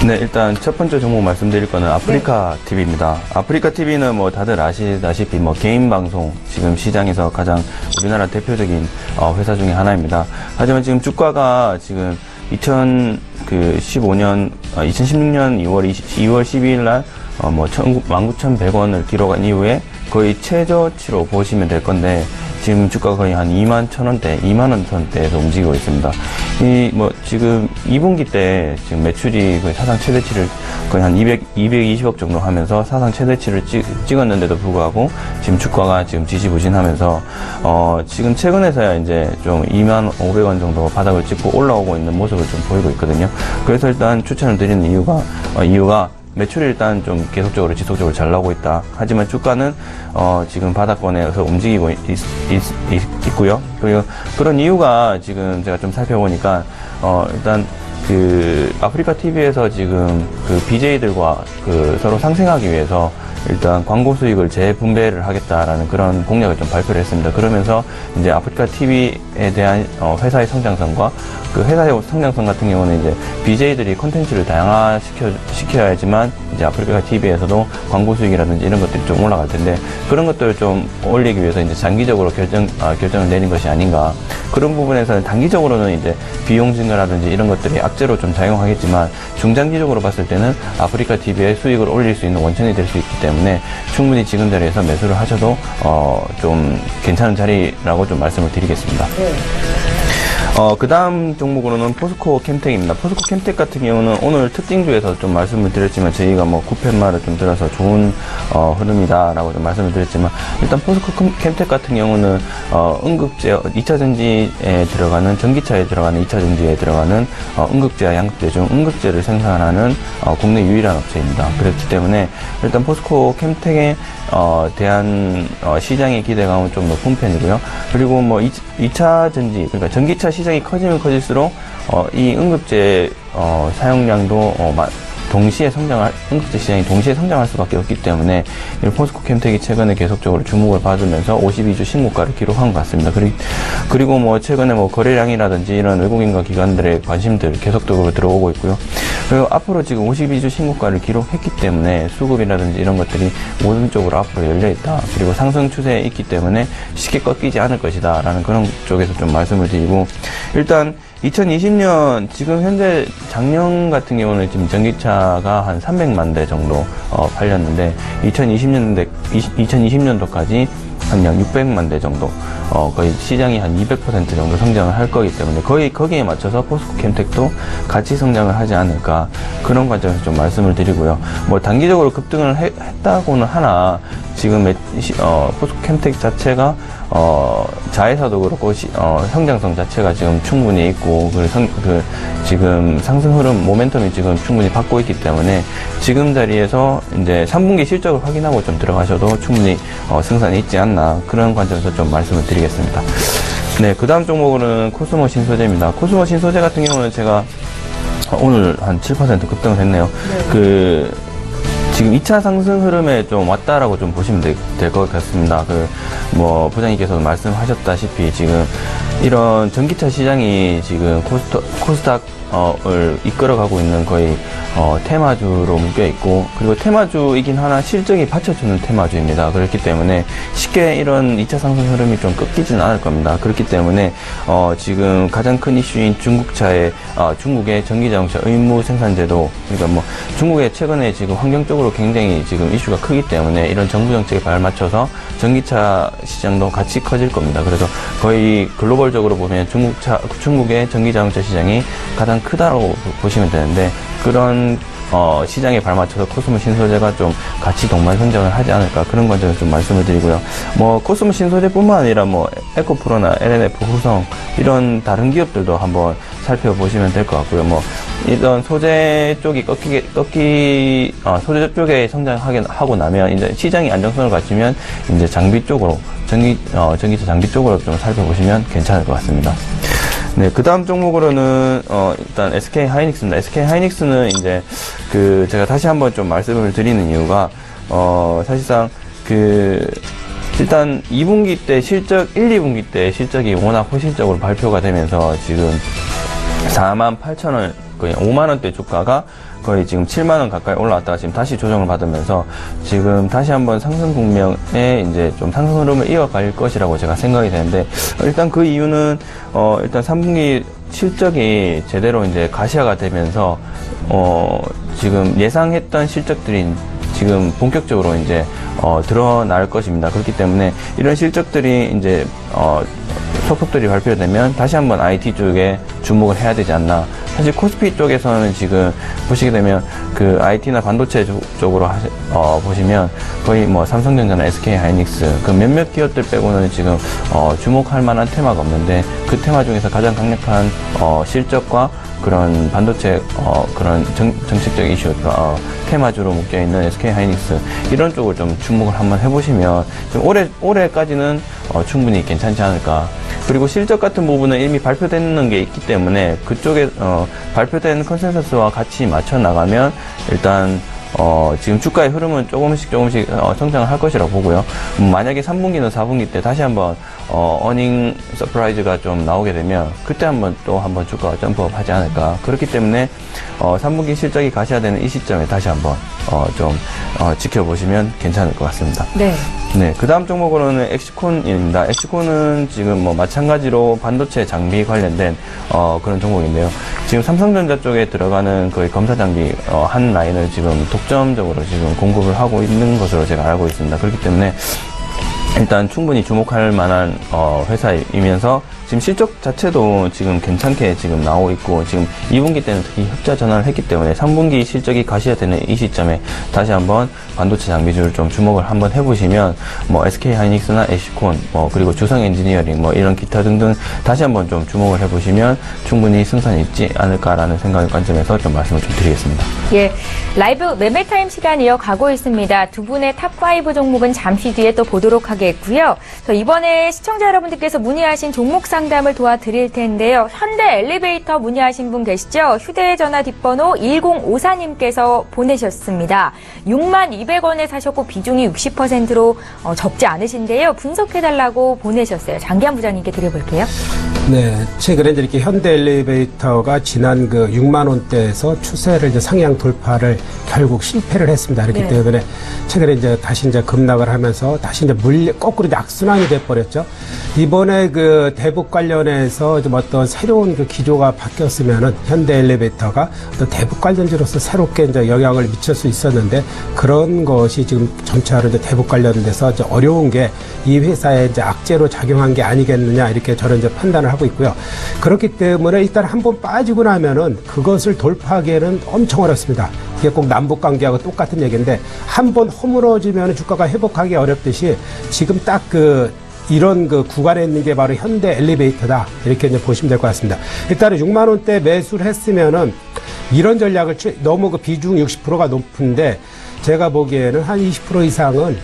네, 일단 첫 번째 종목 말씀드릴 거는 아프리카 TV입니다. 아프리카 TV는 다들 아시다시피 개인 방송 지금 시장에서 가장 우리나라 대표적인 회사 중에 하나입니다. 하지만 지금 주가가 지금 2016년 2월 12일 날 19,100원을 기록한 이후에 거의 최저치로 보시면 될 건데 지금 주가가 거의 한 21,000원대, 2만원 선대에서 움직이고 있습니다. 지금 2분기 때 지금 매출이 거의 사상 최대치를 거의 한 220억 정도 하면서 사상 최대치를 찍었는데도 불구하고 지금 주가가 지금 지지부진하면서, 지금 최근에서야 이제 좀 25,500원 정도 바닥을 찍고 올라오고 있는 모습을 좀 보이고 있거든요. 그래서 일단 추천을 드리는 이유가 매출이 일단 좀 계속적으로 지속적으로 잘 나오고 있다. 하지만 주가는 지금 바닥권에서 움직이고 있고요. 그리고 그런 이유가 지금 제가 좀 살펴보니까 일단 아프리카 TV에서 지금 BJ들과 서로 상생하기 위해서 일단 광고 수익을 재분배를 하겠다라는 그런 공약을 좀 발표를 했습니다. 그러면서 이제 아프리카 TV에 대한 회사의 성장성과 회사의 성장성 같은 경우는 이제 BJ들이 콘텐츠를 다양화시켜야지만 이제 아프리카 TV에서도 광고 수익이라든지 이런 것들이 좀 올라갈 텐데 그런 것들을 좀 올리기 위해서 이제 장기적으로 결정을 내린 것이 아닌가. 그런 부분에서는 단기적으로는 이제 비용 증가라든지 이런 것들이 악재로 좀 작용하겠지만 중장기적으로 봤을 때는 아프리카 TV의 수익을 올릴 수 있는 원천이 될 수 있기 때문에 충분히 지금 자리에서 매수를 하셔도 좀 괜찮은 자리라고 좀 말씀을 드리겠습니다. 그 다음 종목으로는 포스코 캠텍입니다. 포스코 캠텍 같은 경우는 오늘 특징주에서 좀 말씀을 드렸지만 저희가 뭐 9편마를 좀 들어서 좋은 흐름이다라고 좀 말씀을 드렸지만 일단 포스코 캠텍 같은 경우는 응급제 2차 전지에 들어가는 전기차에 들어가는 2차 전지에 들어가는 응급제와 양극재 중 응급제를 생산하는 국내 유일한 업체입니다. 그렇기 때문에 일단 포스코 캠텍에 대한 시장의 기대감은 좀 높은 편이고요. 그리고 뭐 2차 전지 그러니까 전기차 시장이 커지면 커질수록 이 응급제 사용량도 동시에 응급제 시장이 동시에 성장할 수밖에 없기 때문에 이 포스코 캠텍이 최근에 계속적으로 주목을 받으면서 52주 신고가를 기록한 것 같습니다. 그리고 뭐 최근에 뭐 거래량이라든지 이런 외국인과 기관들의 관심들 계속적으로 들어오고 있고요. 그리고 앞으로 지금 52주 신고가를 기록했기 때문에 수급이라든지 이런 것들이 모든 쪽으로 앞으로 열려 있다. 그리고 상승 추세에 있기 때문에 쉽게 꺾이지 않을 것이다. 라는 그런 쪽에서 좀 말씀을 드리고 일단 2020년 지금 현재 작년 같은 경우는 지금 전기차가 한 300만 대 정도 팔렸는데 2020년도까지 한 약 600만 대 정도 거의 시장이 한 200% 정도 성장을 할 거기 때문에 거의 거기에 맞춰서 포스코 캠텍도 같이 성장을 하지 않을까 그런 관점에서 좀 말씀을 드리고요. 뭐 단기적으로 급등을 했다고는 하나 지금 포스코 캠텍 자체가 자회사도 그렇고 성장성 자체가 지금 충분히 있고 지금 상승 흐름 모멘텀이 지금 충분히 받고 있기 때문에 지금 자리에서 이제 3분기 실적을 확인하고 좀 들어가셔도 충분히 승산이 있지 않나 그런 관점에서 좀 말씀을 드리겠습니다. 네, 그 다음 종목으로는 코스모 신소재입니다. 코스모 신소재 같은 경우는 제가 오늘 한 7% 급등을 했네요. 네. 지금 2차 상승 흐름에 좀 왔다라고 좀 보시면 될 것 같습니다. 뭐, 부장님께서도 말씀하셨다시피 지금 이런 전기차 시장이 지금 코스닥을 이끌어가고 있는 거의 테마주로 묶여 있고 그리고 테마주이긴 하나 실적이 받쳐주는 테마주입니다. 그렇기 때문에 쉽게 이런 2차 상승 흐름이 좀 꺾이지는 않을 겁니다. 그렇기 때문에 지금 가장 큰 이슈인 중국의 전기자동차 의무 생산제도 그러니까 뭐 중국의 최근에 지금 환경적으로 굉장히 지금 이슈가 크기 때문에 이런 정부 정책에 발맞춰서 전기차 시장도 같이 커질 겁니다. 그래서 거의 글로벌적으로 보면 중국의 전기자동차 시장이 가장 크다고 보시면 되는데 그런 시장에 발맞춰서 코스모 신소재가 좀 같이 동반 성장을 하지 않을까 그런 관점에서 좀 말씀을 드리고요. 뭐 코스모 신소재뿐만 아니라 뭐 에코프로나 LNF 후성 이런 다른 기업들도 한번 살펴보시면 될 것 같고요. 뭐 이런 소재 쪽이 소재 쪽에 성장하고 나면 이제 시장이 안정성을 갖추면 이제 장비 쪽으로 전기차 장비 쪽으로 좀 살펴보시면 괜찮을 것 같습니다. 네, 그 다음 종목으로는, 일단 SK 하이닉스입니다. SK 하이닉스는 이제, 제가 다시 한번 좀 말씀을 드리는 이유가, 사실상, 일단 2분기 때 1, 2분기 때 실적이 워낙 호실적으로 발표가 되면서 지금 48,000원, 거의 5만원대 주가가 거의 지금 7만원 가까이 올라왔다가 지금 다시 조정을 받으면서 지금 다시 한번 상승 국면에 이제 좀 상승 흐름을 이어갈 것이라고 제가 생각이 되는데 일단 그 이유는 일단 3분기 실적이 제대로 이제 가시화가 되면서 지금 예상했던 실적들이 지금 본격적으로 이제 드러날 것입니다. 그렇기 때문에 이런 실적들이 이제 속속들이 발표되면 다시 한번 IT 쪽에 주목을 해야 되지 않나. 사실 코스피 쪽에서는 지금 보시게 되면 그 IT나 반도체 쪽으로 보시면 거의 뭐 삼성전자나 SK 하이닉스 그 몇몇 기업들 빼고는 지금 주목할 만한 테마가 없는데 그 테마 중에서 가장 강력한 실적과 그런 반도체 그런 정책적 이슈 테마주로 묶여있는 SK 하이닉스 이런 쪽을 좀 주목을 한번 해보시면 좀 올해까지는 충분히 괜찮지 않을까. 그리고 실적 같은 부분은 이미 발표되는 게 있기 때문에 그쪽에 발표된 컨센서스와 같이 맞춰 나가면 일단 지금 주가의 흐름은 조금씩 성장을 할 것이라고 보고요. 만약에 3분기나 4분기 때 다시 한번 어닝 서프라이즈가 좀 나오게 되면 그때 한번 주가가 점프업 하지 않을까. 그렇기 때문에 3분기 실적이 가셔야 되는 이 시점에 다시 한번 지켜보시면 괜찮을 것 같습니다. 네. 네, 그 다음 종목으로는 엑시콘입니다. 엑시콘은 지금 마찬가지로 반도체 장비 관련된 그런 종목인데요. 지금 삼성전자 쪽에 들어가는 거의 검사 장비 한 라인을 지금 독점적으로 지금 공급을 하고 있는 것으로 제가 알고 있습니다. 그렇기 때문에 일단 충분히 주목할 만한 회사이면서 지금 실적 자체도 지금 괜찮게 지금 나오고 있고, 지금 2분기 때는 특히 흑자 전환을 했기 때문에 3분기 실적이 가셔야 되는 이 시점에 다시 한번 반도체 장비주를 좀 주목을 한번 해보시면 SK 하이닉스나 에시콘 그리고 주성 엔지니어링 이런 기타 등등 다시 한번 좀 주목을 해보시면 충분히 승산이 있지 않을까라는 생각의 관점에서 좀 말씀을 좀 드리겠습니다. 예, 라이브 매매 타임 시간 이어가고 있습니다. 두 분의 탑5 종목은 잠시 뒤에 또 보도록 하겠고요. 이번에 시청자 여러분들께서 문의하신 종목 상담을 도와드릴 텐데요. 현대 엘리베이터 문의하신 분 계시죠? 휴대전화 뒷번호 1054님께서 보내셨습니다. 62,200원에 사셨고 비중이 60%로 적지 않으신데요. 분석해달라고 보내셨어요. 장기한 부장님께 드려볼게요. 네, 최근에 이렇게 현대 엘리베이터가 지난 6만 원대에서 추세를 상향 돌파를 결국 실패를 했습니다. 그렇기 때문에 최근에 다시 급락을 하면서 다시 거꾸로 악순환이 돼버렸죠. 이번에 대북 관련해서 좀 어떤 새로운 기조가 바뀌었으면은 현대 엘리베이터가 어떤 대북 관련주로서 새롭게 영향을 미칠 수 있었는데, 그런 것이 지금 전체로 대북 관련돼서 어려운 게 이 회사에 악재로 작용한 게 아니겠느냐, 이렇게 저는 판단을 하고 있고요. 그렇기 때문에 일단 한번 빠지고 나면은 그것을 돌파하기에는 엄청 어렵습니다. 이게 꼭 남북 관계하고 똑같은 얘기인데, 한번 허물어지면 주가가 회복하기 어렵듯이 지금 딱 이런 구간에 있는 게 바로 현대 엘리베이터다, 이렇게 보시면 될 것 같습니다. 일단은 6만 원대 매수를 했으면은 이런 전략을 너무 비중 60%가 높은데, 제가 보기에는 한 20% 이상은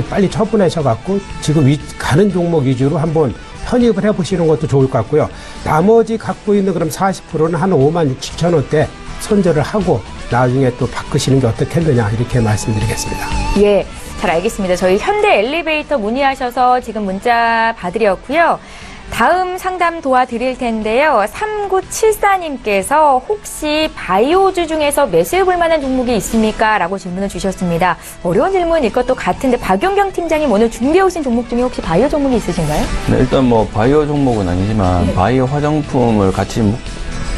빨리 처분하셔갖고 지금 가는 종목 위주로 한번 편입을 해보시는 것도 좋을 것 같고요. 나머지 갖고 있는 그럼 40%는 한 56,000원대 손절을 하고 나중에 또 바꾸시는 게 어떻겠느냐, 이렇게 말씀드리겠습니다. 예, 잘 알겠습니다. 저희 현대 엘리베이터 문의하셔서 지금 문자 봐드렸고요. 다음 상담 도와드릴 텐데요. 3974님께서 혹시 바이오주 중에서 매수해볼 만한 종목이 있습니까? 라고 질문을 주셨습니다. 어려운 질문일 것도 같은데 박용경 팀장님 오늘 준비해오신 종목 중에 혹시 바이오 종목이 있으신가요? 네, 일단 바이오 종목은 아니지만 바이오 화장품을 같이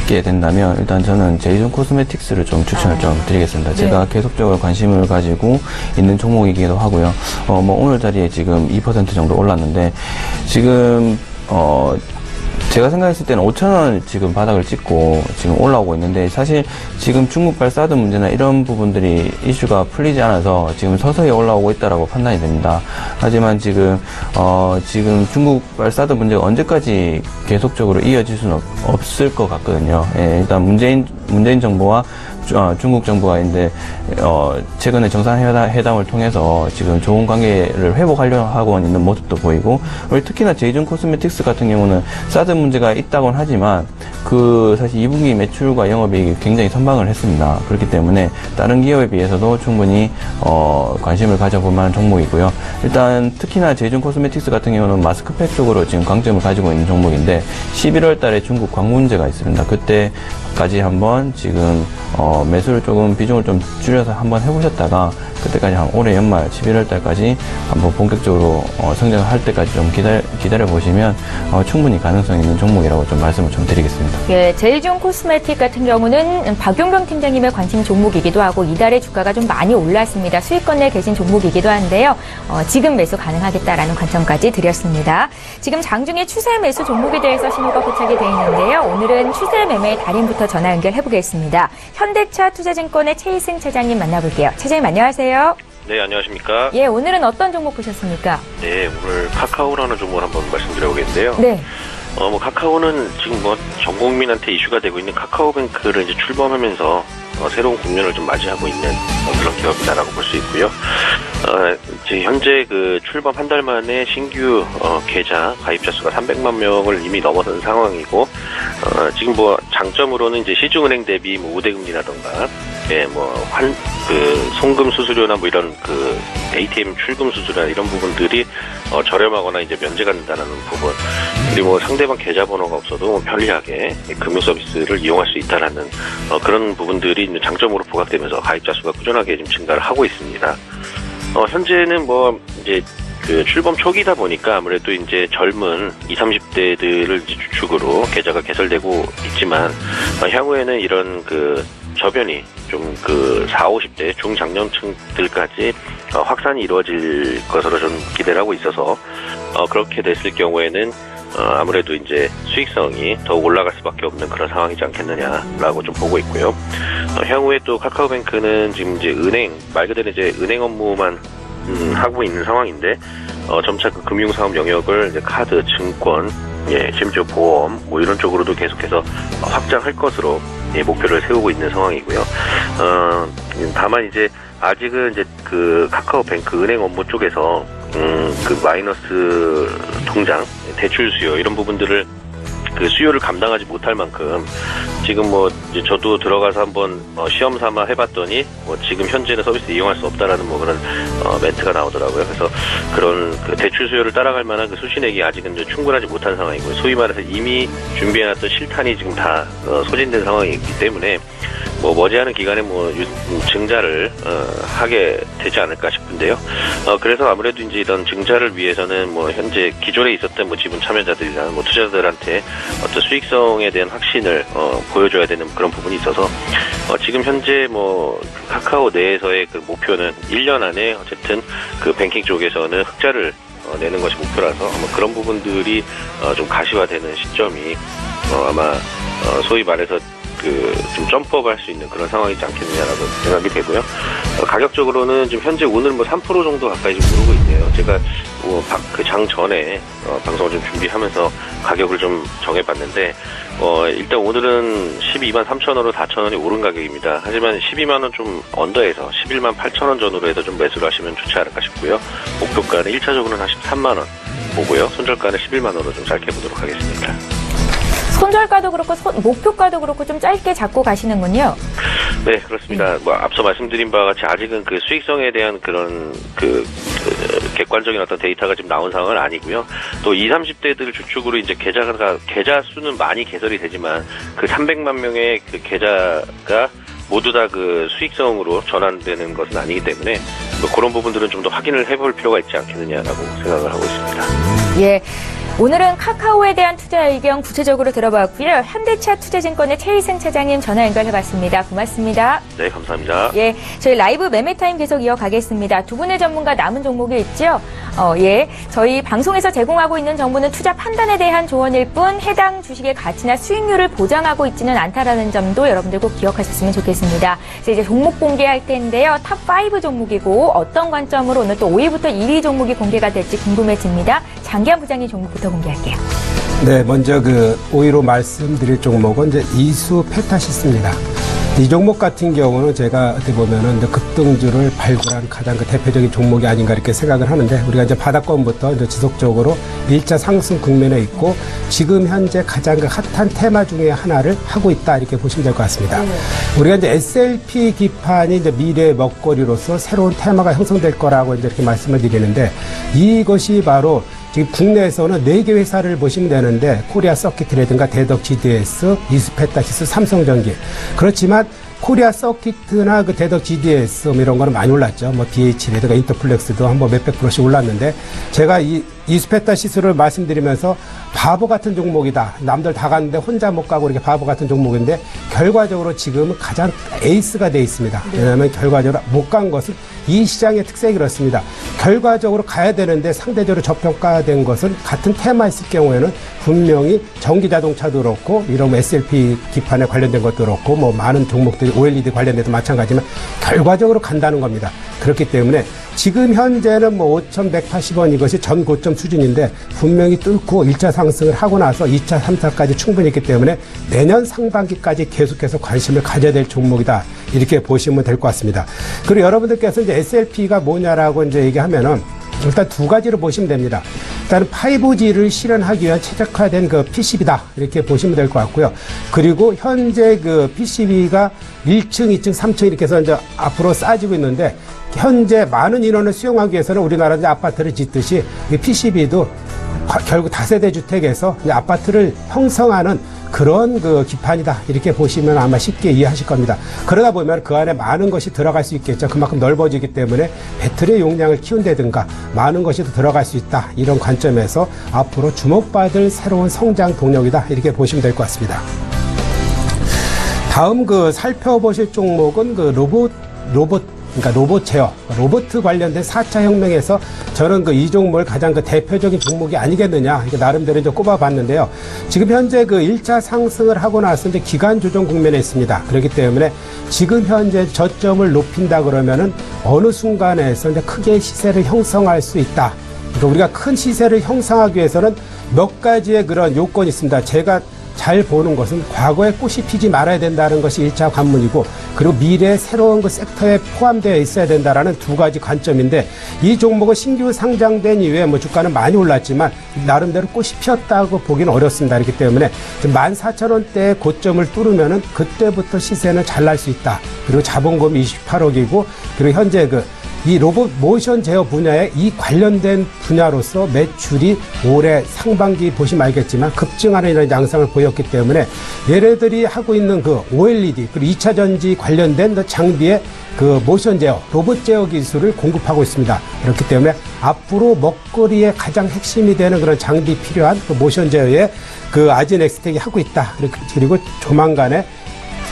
게 된다면 일단 저는 제이존 코스메틱스를 좀 추천을 좀 드리겠습니다. 제가 계속적으로 관심을 가지고 있는 종목이기도 하고요. 오늘 자리에 지금 2% 정도 올랐는데, 지금 제가 생각했을 때는 5,000원 지금 바닥을 찍고 지금 올라오고 있는데, 사실 지금 중국발 사드 문제나 이런 부분들이 이슈가 풀리지 않아서 지금 서서히 올라오고 있다라고 판단이 됩니다. 하지만 지금 중국발 사드 문제가 언제까지 계속적으로 이어질 수는 없을 것 같거든요. 예, 일단 문재인 정부와 중국 정부가 이제 최근에 정상회담을 통해서 지금 좋은 관계를 회복하려고 하고 있는 모습도 보이고, 우리 특히나 제이존 코스메틱스 같은 경우는 사드 문제가 있다고는 하지만 사실 2분기 매출과 영업이익이 굉장히 선방을 했습니다. 그렇기 때문에 다른 기업에 비해서도 충분히 관심을 가져볼 만한 종목이고요. 일단 특히나 제이존 코스메틱스 같은 경우는 마스크팩 쪽으로 지금 강점을 가지고 있는 종목인데, 11월 달에 중국 광 문제가 있습니다. 그때까지 한번 지금 매수를 비중을 좀 줄여서 한번 해보셨다가 그때까지 한 올해 연말 11월 달까지 한번 본격적으로 성장을 할 때까지 좀 기다려 보시면 충분히 가능성 있는 종목이라고 좀 말씀을 좀 드리겠습니다. 예, 제이존 코스메틱 같은 경우는 박용경 팀장님의 관심 종목이기도 하고 이달에 주가가 좀 많이 올랐습니다. 수익권 내 계신 종목이기도 한데요. 지금 매수 가능하겠다라는 관점까지 드렸습니다. 지금 장중에 추세 매수 종목에 대해서 신호가 포착이 되어 있는데요. 오늘은 추세 매매 달인부터 전화 연결해 보겠습니다. 현대차 투자증권의 최희승 차장님 만나볼게요. 차장님 안녕하세요. 네, 안녕하십니까? 예, 오늘은 어떤 종목 보셨습니까? 네, 오늘 카카오라는 종목을 한번 말씀드려보겠는데요. 네. 카카오는 지금 전 국민한테 이슈가 되고 있는 카카오뱅크를 이제 출범하면서 새로운 국면을 좀 맞이하고 있는 그런 기업이다라고 볼 수 있고요. 이제 현재 출범 한 달 만에 신규 계좌 가입자 수가 300만 명을 이미 넘어선 상황이고, 지금 장점으로는 이제 시중은행 대비 우대금리라던가 예, 뭐 송금 수수료나 뭐 이런 ATM 출금 수수료나 이런 부분들이 저렴하거나 이제 면제가 된다는 부분, 그리고 뭐 상대방 계좌번호가 없어도 편리하게 금융 서비스를 이용할 수 있다라는 그런 부분들이 장점으로 부각되면서 가입자 수가 꾸준하게 지금 증가를 하고 있습니다. 현재는 뭐 이제 출범 초기다 보니까 아무래도 이제 젊은 20, 30대들을 주축으로 계좌가 개설되고 있지만, 향후에는 이런 저변이 좀 40, 50대 중장년층들까지 확산이 이루어질 것으로 좀 기대를 하고 있어서, 그렇게 됐을 경우에는 아무래도 이제 수익성이 더욱 올라갈 수밖에 없는 그런 상황이지 않겠느냐라고 좀 보고 있고요. 향후에 또 카카오뱅크는 지금 이제 말 그대로 이제 은행 업무만 하고 있는 상황인데, 점차 금융사업 영역을 이제 카드, 증권, 심지어 보험, 뭐 이런 쪽으로도 계속해서 확장할 것으로 목표를 세우고 있는 상황이고요. 다만 이제 아직은 이제 카카오뱅크 은행 업무 쪽에서 마이너스 통장, 대출 수요 이런 부분들을 수요를 감당하지 못할 만큼 지금 뭐 이제 저도 들어가서 한번 시험 삼아 해봤더니 뭐 지금 현재는 서비스 이용할 수 없다라는 뭐 그런 멘트가 나오더라고요. 그래서 그런 대출 수요를 따라갈 만한 수신액이 아직은 이제 충분하지 못한 상황이고요. 소위 말해서 이미 준비해놨던 실탄이 지금 다 소진된 상황이기 때문에 뭐 머지않은 기간에 뭐 증자를 하게 되지 않을까 싶은데요. 그래서 아무래도 이제 이런 증자를 위해서는 뭐 현재 기존에 있었던 뭐 지분 참여자들이나 뭐 투자자들한테 어떤 수익성에 대한 확신을 보여줘야 되는 그런 부분이 있어서 지금 현재 뭐 카카오 내에서의 목표는 1년 안에 어쨌든 뱅킹 쪽에서는 흑자를 내는 것이 목표라서 아마 그런 부분들이 좀 가시화되는 시점이 아마 소위 말해서 좀 점프업 할 수 있는 그런 상황이지 않겠느냐라고 생각이 되고요. 가격적으로는 지금 현재 오늘 뭐 3% 정도 가까이 좀 오르고 있네요. 제가 장 전에 방송을 좀 준비하면서 가격을 좀 정해봤는데, 일단 오늘은 12만 3천원으로 4천원이 오른 가격입니다. 하지만 12만원 좀 언더에서 11만 8천원 전후로 해서 좀 매수를 하시면 좋지 않을까 싶고요. 목표가는 1차적으로는 한 13만원 보고요. 손절가는 11만원으로 좀 짧게 보도록 하겠습니다. 손절가도 그렇고 목표가도 그렇고 좀 짧게 잡고 가시는군요. 네, 그렇습니다. 뭐 앞서 말씀드린 바와 같이 아직은 수익성에 대한 그런 객관적인 어떤 데이터가 지금 나온 상황은 아니고요. 또 20, 30대들 주축으로 이제 계좌 수는 많이 개설이 되지만 300만 명의 계좌가 모두 다 수익성으로 전환되는 것은 아니기 때문에 뭐 그런 부분들은 좀 더 확인을 해볼 필요가 있지 않겠느냐라고 생각을 하고 있습니다. 예. 오늘은 카카오에 대한 투자 의견 구체적으로 들어봤고요. 현대차 투자증권의 최희승 차장님 전화 연결해봤습니다. 고맙습니다. 네, 감사합니다. 예, 저희 라이브 매매타임 계속 이어가겠습니다. 두 분의 전문가 남은 종목이 있죠? 예, 저희 방송에서 제공하고 있는 정보는 투자 판단에 대한 조언일 뿐 해당 주식의 가치나 수익률을 보장하고 있지는 않다라는 점도 여러분들 꼭 기억하셨으면 좋겠습니다. 이제 종목 공개할 텐데요. 탑5 종목이고 어떤 관점으로 오늘 또 5위부터 1위 종목이 공개가 될지 궁금해집니다. 장기한 부장님 종목부터 공개할게요. 네, 먼저 5위로 말씀드릴 종목은 이제 이수페타시스입니다. 이 종목 같은 경우는 제가 어떻게 보면은 급등주를 발굴한 가장 대표적인 종목이 아닌가 이렇게 생각을 하는데, 우리가 이제 바닥권부터 이제 지속적으로 일자 상승 국면에 있고 지금 현재 가장 핫한 테마 중에 하나를 하고 있다 이렇게 보시면 될 것 같습니다. 우리가 이제 SLP 기판이 이제 미래의 먹거리로서 새로운 테마가 형성될 거라고 이제 이렇게 말씀을 드리는데, 이것이 바로 지금 국내에서는 4개 회사를 보시면 되는데, 코리아 서킷이라든가 대덕 GDS, 이수페타시스, 삼성전기. 그렇지만 코리아 서킷이나 대덕 GDS 이런 거는 많이 올랐죠. 뭐 BH라든가 인터플렉스도 한번 몇백 프로씩 올랐는데, 제가 이수페타시스를 말씀드리면서 바보 같은 종목이다. 남들 다 갔는데 혼자 못 가고 이렇게 바보 같은 종목인데, 결과적으로 지금은 가장 에이스가 돼 있습니다. 왜냐하면 결과적으로 못 간 것은 이 시장의 특색이 그렇습니다. 결과적으로 가야 되는데 상대적으로 저평가된 것은 같은 테마 있을 경우에는 분명히 전기 자동차도 그렇고 이런 SLP 기판에 관련된 것도 그렇고 뭐 많은 종목들이 OLED 관련돼서 마찬가지지만 결과적으로 간다는 겁니다. 그렇기 때문에 지금 현재는 뭐 5,180원 이것이 전 고점 수준인데 분명히 뚫고 1차 상승을 하고 나서 2차, 3차까지 충분히 있기 때문에 내년 상반기까지 계속해서 관심을 가져야 될 종목이다. 이렇게 보시면 될 것 같습니다. 그리고 여러분들께서 이제 SLP가 뭐냐라고 이제 얘기하면은 일단 두 가지로 보시면 됩니다. 일단은 5G를 실현하기 위한 최적화된 그 PCB다 이렇게 보시면 될 것 같고요. 그리고 현재 그 PCB가 1층, 2층, 3층 이렇게 해서 이제 앞으로 쌓아지고 있는데 현재 많은 인원을 수용하기 위해서는 우리나라 이제 아파트를 짓듯이 이 PCB도 결국 다세대 주택에서 이제 아파트를 형성하는 그런 그 기판이다 이렇게 보시면 아마 쉽게 이해하실 겁니다. 그러다 보면 그 안에 많은 것이 들어갈 수 있겠죠. 그만큼 넓어지기 때문에 배터리 용량을 키운다든가 많은 것이 들어갈 수 있다 이런 관점에서 앞으로 주목받을 새로운 성장 동력이다 이렇게 보시면 될 것 같습니다. 다음 그 살펴보실 종목은 그 그러니까 로봇 제어, 로봇 관련된 4차 혁명에서 저는 그 이 종목을 가장 그 대표적인 종목이 아니겠느냐, 이렇게 나름대로 이제 꼽아봤는데요. 지금 현재 그 1차 상승을 하고 나서 이제 기간 조정 국면에 있습니다. 그렇기 때문에 지금 현재 저점을 높인다 그러면은 어느 순간에서 이제 크게 시세를 형성할 수 있다. 그러니까 우리가 큰 시세를 형성하기 위해서는 몇 가지의 그런 요건이 있습니다. 제가 잘 보는 것은 과거에 꽃이 피지 말아야 된다는 것이 1차 관문이고, 그리고 미래의 새로운 그 섹터에 포함되어 있어야 된다라는 두 가지 관점인데, 이 종목은 신규 상장된 이후에 뭐 주가는 많이 올랐지만 나름대로 꽃이 피었다고 보기는 어렵습니다. 그렇기 때문에 14,000원대의 고점을 뚫으면은 그때부터 시세는 잘 날 수 있다. 그리고 자본금이 28억이고, 그리고 현재 이 로봇 모션 제어 분야에 이 관련된 분야로서 매출이 올해 상반기 보시면 알겠지만 급증하는 이런 양상을 보였기 때문에 얘네들이 하고 있는 그 OLED 그리고 2차 전지 관련된 그 장비의 그 모션 제어, 로봇 제어 기술을 공급하고 있습니다. 그렇기 때문에 앞으로 먹거리의 가장 핵심이 되는 그런 장비 필요한 그 모션 제어에 그 아진엑스텍이 하고 있다. 그리고 조만간에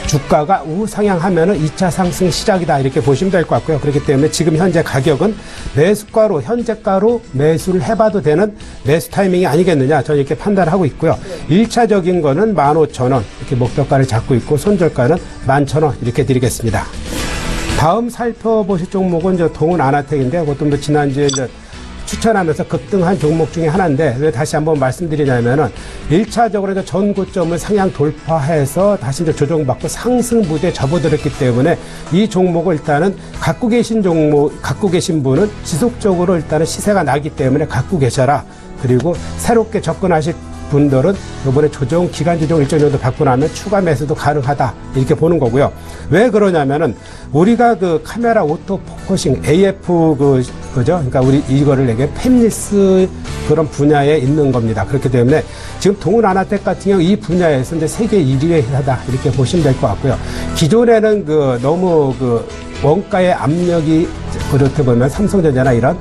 주가가 우상향하면은 2차 상승 시작이다 이렇게 보시면 될 것 같고요. 그렇기 때문에 지금 현재 가격은 매수가로 현재가로 매수를 해봐도 되는 매수 타이밍이 아니겠느냐 저는 이렇게 판단하고 있고요. 1차적인 거는 15,000원 이렇게 목표가를 잡고 있고 손절가는 11,000원 이렇게 드리겠습니다. 다음 살펴보실 종목은 이제 동은 아나텍인데 그것도 지난주에 이제 추천하면서 급등한 종목 중에 하나인데 왜 다시 한번 말씀드리냐면은 1차적으로 이제 전 고점을 상향 돌파해서 다시 이제 조정받고 상승 무대에 접어들었기 때문에 이 종목을 일단은 갖고 계신 분은 지속적으로 일단은 시세가 나기 때문에 갖고 계셔라. 그리고 새롭게 접근하실 분들은 이번에 기간 조정 일정 정도 받고 나면 추가 매수도 가능하다 이렇게 보는 거고요. 왜 그러냐면은 우리가 그 카메라 오토 포커싱 AF 그죠? 그러니까 우리 이거를 내게 팹리스 그런 분야에 있는 겁니다. 그렇기 때문에 지금 동은 아나텍 같은 경우 이 분야에서 이제 세계 1위에 하다 이렇게 보시면 될 것 같고요. 기존에는 너무 원가의 압력이 그렇게 보면 삼성전자나 이런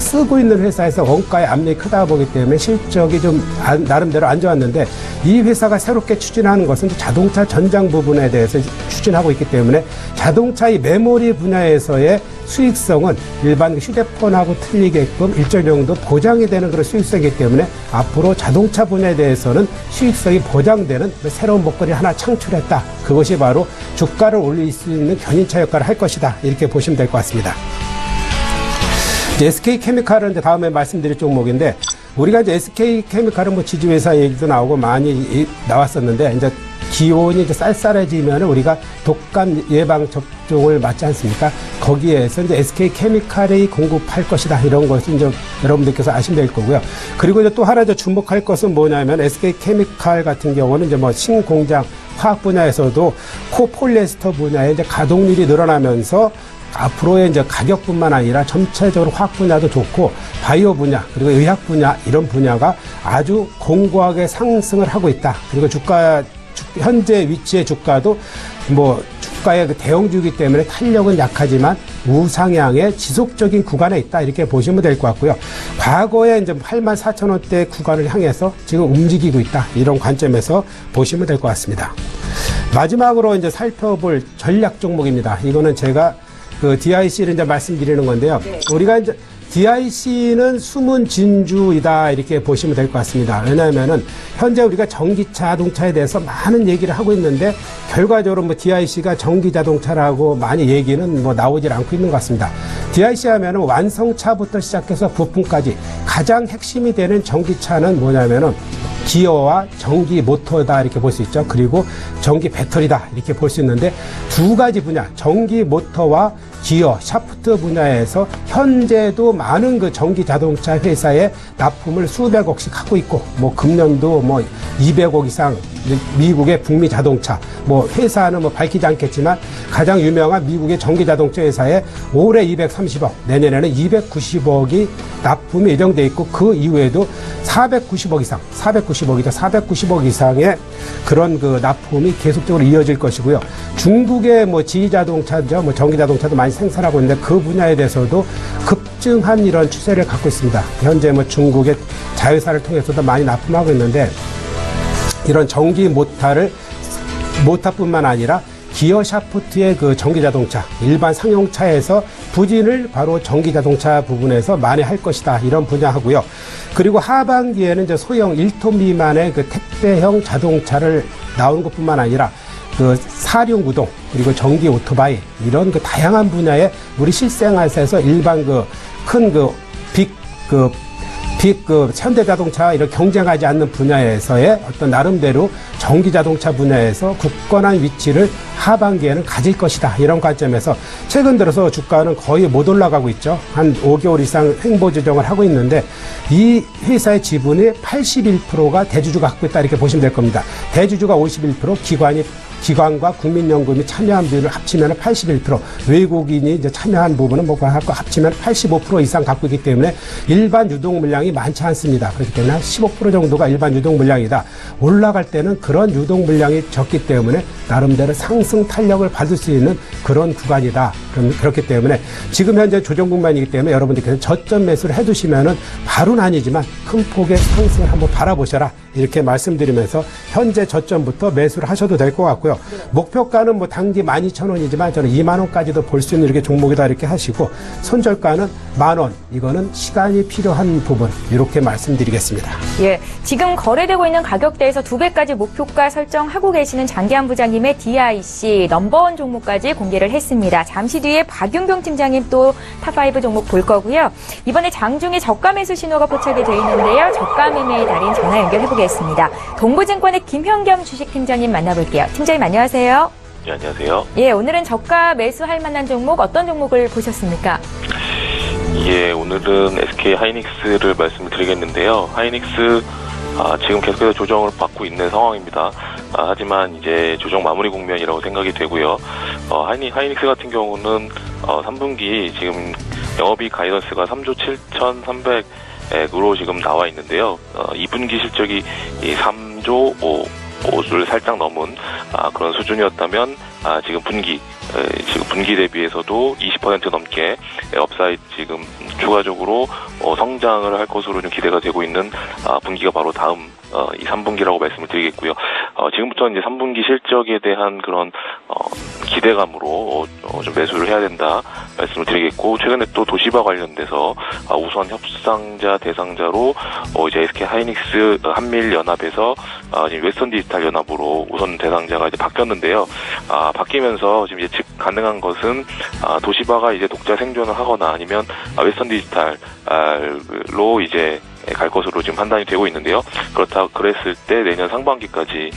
쓰고 있는 회사에서 원가의 압력이 크다 보기 때문에 실적이 좀 나름대로 안 좋았는데 이 회사가 새롭게 추진하는 것은 자동차 전장 부분에 대해서 추진하고 있기 때문에 자동차 이 메모리 분야에서의 수익성은 일반 휴대폰하고 틀리게끔 일정 정도 보장이 되는 그런 수익성이기 때문에 앞으로 자동차 분야에 대해서는 수익성이 보장되는 새로운 먹거리를 하나 창출했다. 그것이 바로 주가를 올릴 수 있는 견인차 역할을 할 것이다. 이렇게 보시면 될 것 같습니다. SK케미칼은 이제 다음에 말씀드릴 종목인데 우리가 이제 SK케미칼은 지주회사 얘기도 나오고 많이 나왔었는데 이제 기온이 이제 쌀쌀해지면 우리가 독감 예방 접종을 맞지 않습니까? 거기에서 이제 SK케미칼이 공급할 것이다. 이런 것을 이제 여러분들께서 아시면 될 거고요. 그리고 이제 또 하나 이제 주목할 것은 뭐냐면 SK케미칼 같은 경우는 이제 신공장 화학 분야에서도 코폴리에스터 분야에 이제 가동률이 늘어나면서 앞으로의 이제 가격뿐만 아니라 전체적으로 화학 분야도 좋고 바이오 분야 그리고 의학 분야 이런 분야가 아주 공고하게 상승을 하고 있다. 그리고 현재 위치의 주가도 주가의 대형주이기 때문에 탄력은 약하지만 우상향의 지속적인 구간에 있다. 이렇게 보시면 될 것 같고요. 과거에 이제 84,000원대 구간을 향해서 지금 움직이고 있다. 이런 관점에서 보시면 될 것 같습니다. 마지막으로 이제 살펴볼 전략 종목입니다. 이거는 제가 DIC를 이제 말씀드리는 건데요. 우리가 이제 DIC는 숨은 진주이다 이렇게 보시면 될 것 같습니다. 왜냐하면은 현재 우리가 전기차 자동차에 대해서 많은 얘기를 하고 있는데 결과적으로 DIC가 전기 자동차라고 많이 얘기는 나오질 않고 있는 것 같습니다. DIC 하면은 완성차부터 시작해서 부품까지 가장 핵심이 되는 전기차는 뭐냐면은 기어와 전기 모터다 이렇게 볼 수 있죠. 그리고 전기 배터리다 이렇게 볼 수 있는데 두 가지 분야 전기 모터와 기어, 샤프트 분야에서 현재도 많은 그 전기 자동차 회사에 납품을 수백억씩 하고 있고, 뭐 금년도 뭐 200억 이상 미국의 북미 자동차, 뭐 회사는 뭐 밝히지 않겠지만 가장 유명한 미국의 전기 자동차 회사에 올해 230억, 내년에는 290억이 납품이 예정돼 있고, 그 이후에도 490억 이상, 490억 이상의 그런 그 납품이 계속적으로 이어질 것이고요. 중국의 뭐 지휘자동차죠, 뭐 전기자동차도 많이 생산하고 있는데 그 분야에 대해서도 급증한 이런 추세를 갖고 있습니다. 현재 뭐 중국의 자회사를 통해서도 많이 납품하고 있는데, 이런 전기 모터뿐만 아니라 기어 샤프트의 그 전기자동차, 일반 상용차에서 부진을 바로 전기자동차 부분에서 많이 할 것이다, 이런 분야하고요. 그리고 하반기에는 이제 소형 1톤 미만의 그 택배형 자동차를 나오는 것뿐만 아니라 그 사륜구동, 그리고 전기 오토바이, 이런 그 다양한 분야의 우리 실생활에서 일반 그 큰 현대자동차 이런 경쟁하지 않는 분야에서의 어떤 나름대로 전기자동차 분야에서 굳건한 위치를 하반기에는 가질 것이다, 이런 관점에서 최근 들어서 주가는 거의 못 올라가고 있죠. 한 5개월 이상 횡보 조정을 하고 있는데, 이 회사의 지분이 81%가 대주주가 갖고 있다, 이렇게 보시면 될 겁니다. 대주주가 51%, 기관과 국민연금이 참여한 비율을 합치면 81%, 외국인이 이제 참여한 부분은 뭐 합치면 85% 이상 갖고 있기 때문에 일반 유동 물량이 많지 않습니다. 그렇기 때문에 한 15% 정도가 일반 유동 물량이다. 올라갈 때는 그런 유동 물량이 적기 때문에 나름대로 상승 탄력을 받을 수 있는 그런 구간이다. 그렇기 때문에 지금 현재 조정 국면이기 때문에 여러분들께서 저점 매수를 해두시면은 바로는 아니지만 큰 폭의 상승을 한번 바라보셔라, 이렇게 말씀드리면서 현재 저점부터 매수를 하셔도 될 것 같고요. 목표가는 뭐 단기 12,000원이지만 저는 2만원까지도 볼 수 있는 이렇게 종목이다, 이렇게 하시고, 손절가는 10,000원, 이거는 시간이 필요한 부분, 이렇게 말씀드리겠습니다. 예, 지금 거래되고 있는 가격대에서 2배까지 목표가 설정하고 계시는 장기한 부장님의 DIC 넘버원 종목까지 공개를 했습니다. 잠시 뒤에 박윤경 팀장님 또 탑5 종목 볼 거고요. 이번에 장중에 저가 매수 신호가 포착이 되어 있는데요. 저가 매매의 달인 전화 연결해보겠습니다. 동부증권의 김현겸 주식팀장님 만나볼게요. 팀장님 안녕하세요. 네, 안녕하세요. 예, 오늘은 저가 매수할 만한 종목, 어떤 종목을 보셨습니까? 예, 오늘은 SK 하이닉스를 말씀을 드리겠는데요. 하이닉스 지금 계속해서 조정을 받고 있는 상황입니다. 하지만 이제 조정 마무리 국면이라고 생각이 되고요. 하이닉스 같은 경우는 3분기 지금 영업이익 가이던스가 3조 7,300으로 지금 나와 있는데요. 2분기 실적이 3조 5를 살짝 넘은 그런 수준이었다면 지금 분기 대비해서도 20% 넘게 업사이드 지금 추가적으로 성장을 할 것으로 좀 기대가 되고 있는 분기가 바로 다음 이 3분기라고 말씀을 드리겠고요. 지금부터 이제 3분기 실적에 대한 그런 기대감으로 좀 매수를 해야 된다 말씀을 드리겠고, 최근에 또 도시바 관련돼서 우선 협상자 대상자로 이제 SK 하이닉스 한밀 연합에서 지금 웨스턴 디지털 연합으로 우선 대상자가 이제 바뀌었는데요. 바뀌면서 지금 예측 가능한 것은 도시바가 이제 독자 생존을 하거나 아니면 웨스턴 디지털로 이제 갈 것으로 지금 판단이 되고 있는데요. 그랬을 때 내년 상반기까지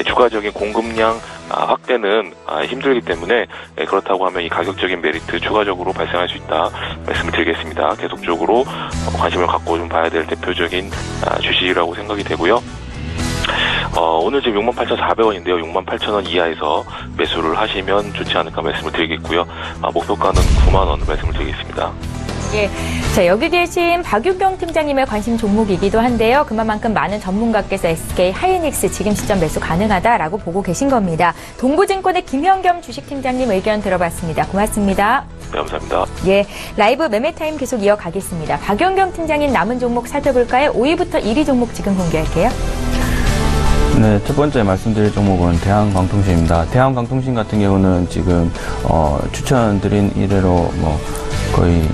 추가적인 공급량 확대는 힘들기 때문에 그렇다고 하면 이 가격적인 메리트 추가적으로 발생할 수 있다 말씀을 드리겠습니다. 계속적으로 관심을 갖고 좀 봐야 될 대표적인 주식이라고 생각이 되고요. 오늘 지금 68,400원인데요. 68,000원 이하에서 매수를 하시면 좋지 않을까 말씀을 드리겠고요. 목표가는 9만원 말씀을 드리겠습니다. 예, 자, 여기 계신 박윤경 팀장님의 관심 종목이기도 한데요. 그만큼 많은 전문가께서 SK 하이닉스 지금 시점 매수 가능하다라고 보고 계신 겁니다. 동부증권의 김현겸 주식팀장님 의견 들어봤습니다. 고맙습니다. 네, 감사합니다. 예, 라이브 매매타임 계속 이어가겠습니다. 박윤경 팀장님 남은 종목 살펴볼까요? 5위부터 1위 종목 지금 공개할게요. 네, 첫 번째 말씀드릴 종목은 대한광통신입니다. 대한광통신 같은 경우는 지금 추천드린 이래로 거의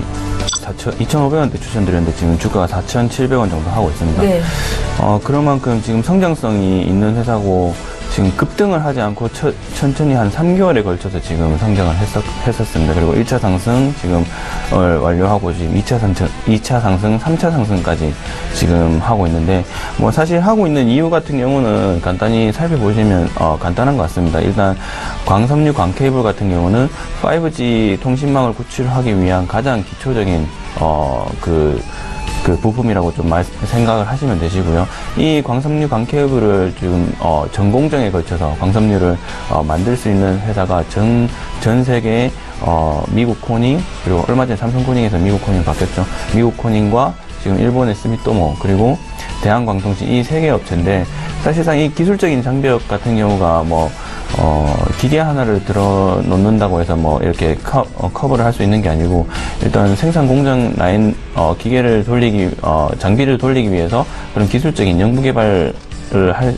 2,500원대 추천드렸는데 지금 주가가 4,700원 정도 하고 있습니다. 네. 그런 만큼 지금 성장성이 있는 회사고 지금 급등을 하지 않고 천천히 한 3개월에 걸쳐서 지금 성장을 했었습니다. 그리고 1차 상승 지금 완료하고 지금 2차 상승, 3차 상승까지 지금 하고 있는데, 뭐 사실 하고 있는 이유 같은 경우는 간단히 살펴보시면 간단한 것 같습니다. 일단 광섬유 광케이블 같은 경우는 5G 통신망을 구축하기 위한 가장 기초적인 그 부품이라고 좀 생각을 하시면 되시고요. 이 광섬유 광케이블을 지금 전 공정에 걸쳐서 광섬유를 만들 수 있는 회사가 전 세계 미국 코닝, 그리고 얼마 전에 삼성 코닝에서 미국 코닝 바뀌었죠. 미국 코닝과 지금 일본의 스미토모, 그리고 대한광통신, 이 세 개 업체인데, 사실상 이 기술적인 장벽 같은 경우가 뭐 기계 하나를 들어 놓는다고 해서 뭐 이렇게 커버를 할 수 있는 게 아니고, 일단 생산 공정 라인 기계를 돌리기 장비를 돌리기 위해서 그런 기술적인 연구 개발을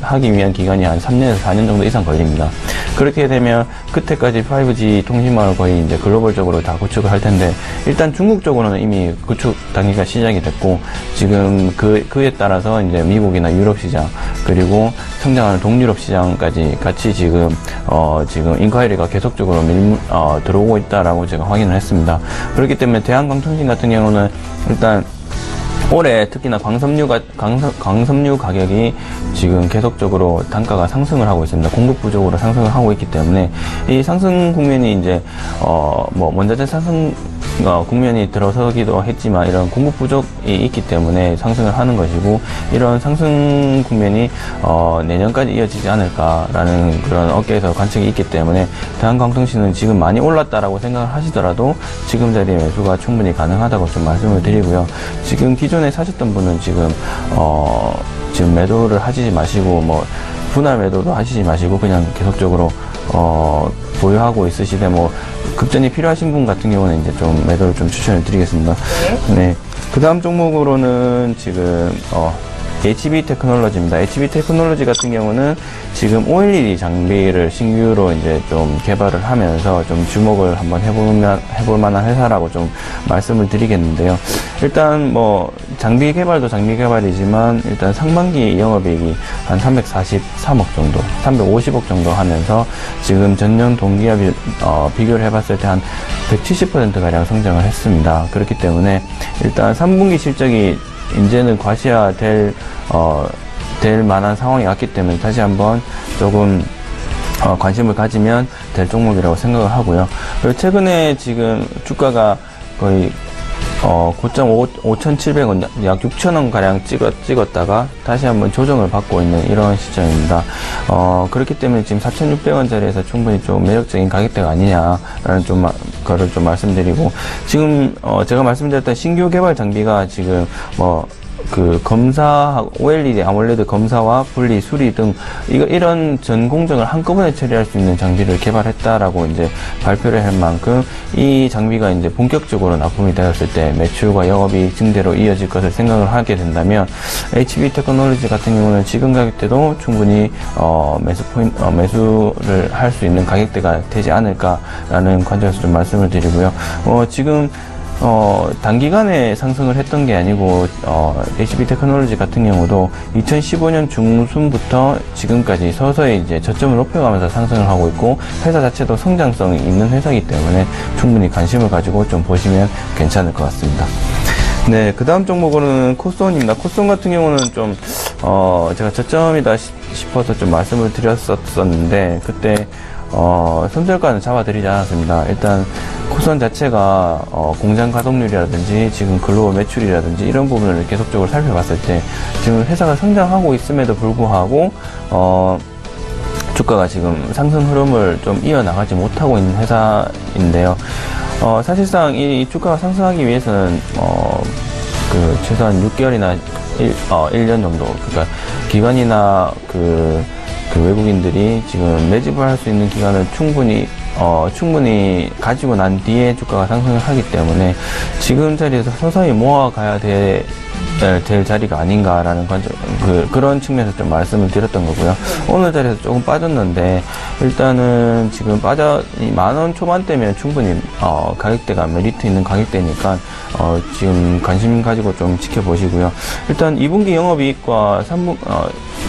하기 위한 기간이 한 3년에서 4년 정도 이상 걸립니다. 그렇게 되면 그때까지 5G 통신망을 거의 이제 글로벌적으로 다 구축을 할 텐데, 일단 중국 쪽으로는 이미 구축 단계가 시작이 됐고, 지금 그에 따라서 이제 미국이나 유럽 시장, 그리고 성장하는 동유럽 시장까지 같이 지금 인콰이리가 계속적으로 들어오고 있다라고 제가 확인을 했습니다. 그렇기 때문에 대한광통신 같은 경우는 일단 올해 특히나 광섬유 가격이 지금 계속적으로 단가가 상승을 하고 있습니다. 공급 부족으로 상승을 하고 있기 때문에 이 상승 국면이 이제 뭐 원자재 상승 국면이 들어서기도 했지만, 이런 공급 부족이 있기 때문에 상승을 하는 것이고, 이런 상승 국면이 내년까지 이어지지 않을까라는 그런 업계에서 관측이 있기 때문에 대한광통신은 지금 많이 올랐다라고 생각을 하시더라도 지금 자리에 매수가 충분히 가능하다고 좀 말씀을 드리고요. 지금 기존에 사셨던 분은 지금 매도를 하시지 마시고, 뭐 분할 매도도 하시지 마시고 그냥 계속적으로 보유하고 있으시되, 뭐 급전이 필요하신 분 같은 경우는 이제 좀 매도를 좀 추천을 드리겠습니다. 네. 그 다음 종목으로는 지금 HB 테크놀로지입니다. HB 테크놀로지 같은 경우는 지금 OLED 장비를 신규로 이제 좀 개발을 하면서 좀 주목을 한번 해볼 만한 회사라고 좀 말씀을 드리겠는데요. 일단 뭐 장비 개발도 장비 개발이지만, 일단 상반기 영업이익이 한 343억 정도, 350억 정도 하면서 지금 전년 동기와 비교를 해봤을 때 한 170%가량 성장을 했습니다. 그렇기 때문에 일단 3분기 실적이 이제는 과시화될 만한 상황이 왔기 때문에 다시 한번 조금 관심을 가지면 될 종목이라고 생각을 하고요. 그리고 최근에 지금 주가가 거의 고점 5,700원, 약 6,000원 가량 찍었다가 다시 한번 조정을 받고 있는 이런 시점입니다. 그렇기 때문에 지금 4,600원짜리에서 충분히 좀 매력적인 가격대가 아니냐라는 거를 좀 말씀드리고, 지금 제가 말씀드렸던 신규 개발 장비가 지금 검사, OLED, 아몰레드 검사와 분리, 수리 등, 이런 전 공정을 한꺼번에 처리할 수 있는 장비를 개발했다라고 이제 발표를 할 만큼, 이 장비가 이제 본격적으로 납품이 되었을 때 매출과 영업이 증대로 이어질 것을 생각을 하게 된다면, HB 테크놀로지 같은 경우는 지금 가격대도 충분히, 매수를 할 수 있는 가격대가 되지 않을까라는 관점에서 좀 말씀을 드리고요. 지금, 단기간에 상승을 했던 게 아니고, HB 테크놀로지 같은 경우도 2015년 중순부터 지금까지 서서히 이제 저점을 높여가면서 상승을 하고 있고, 회사 자체도 성장성이 있는 회사이기 때문에 충분히 관심을 가지고 좀 보시면 괜찮을 것 같습니다. 네, 그 다음 종목으로는 코스온입니다. 코스온 같은 경우는 좀, 제가 저점이다 싶어서 좀 말씀을 드렸었는데, 그때, 손절가는 잡아드리지 않았습니다. 일단 코스온 자체가 공장 가동률이라든지 지금 글로벌 매출이라든지 이런 부분을 계속적으로 살펴봤을 때 지금 회사가 성장하고 있음에도 불구하고 주가가 지금 상승 흐름을 좀 이어나가지 못하고 있는 회사인데요. 사실상 이 주가가 상승하기 위해서는 최소한 6개월이나 1년 정도, 그러니까 기관이나 외국인들이 지금 매집을 할 수 있는 기간을 충분히 가지고 난 뒤에 주가가 상승을 하기 때문에 지금 자리에서 서서히 모아가야 될 자리가 아닌가라는 관점, 그런 측면에서 좀 말씀을 드렸던 거고요. 오늘 자리에서 조금 빠졌는데, 일단은 지금 10,000원 초반대면 충분히, 가격대가 메리트 있는 가격대니까, 지금 관심 가지고 좀 지켜보시고요. 일단 2분기 영업이익과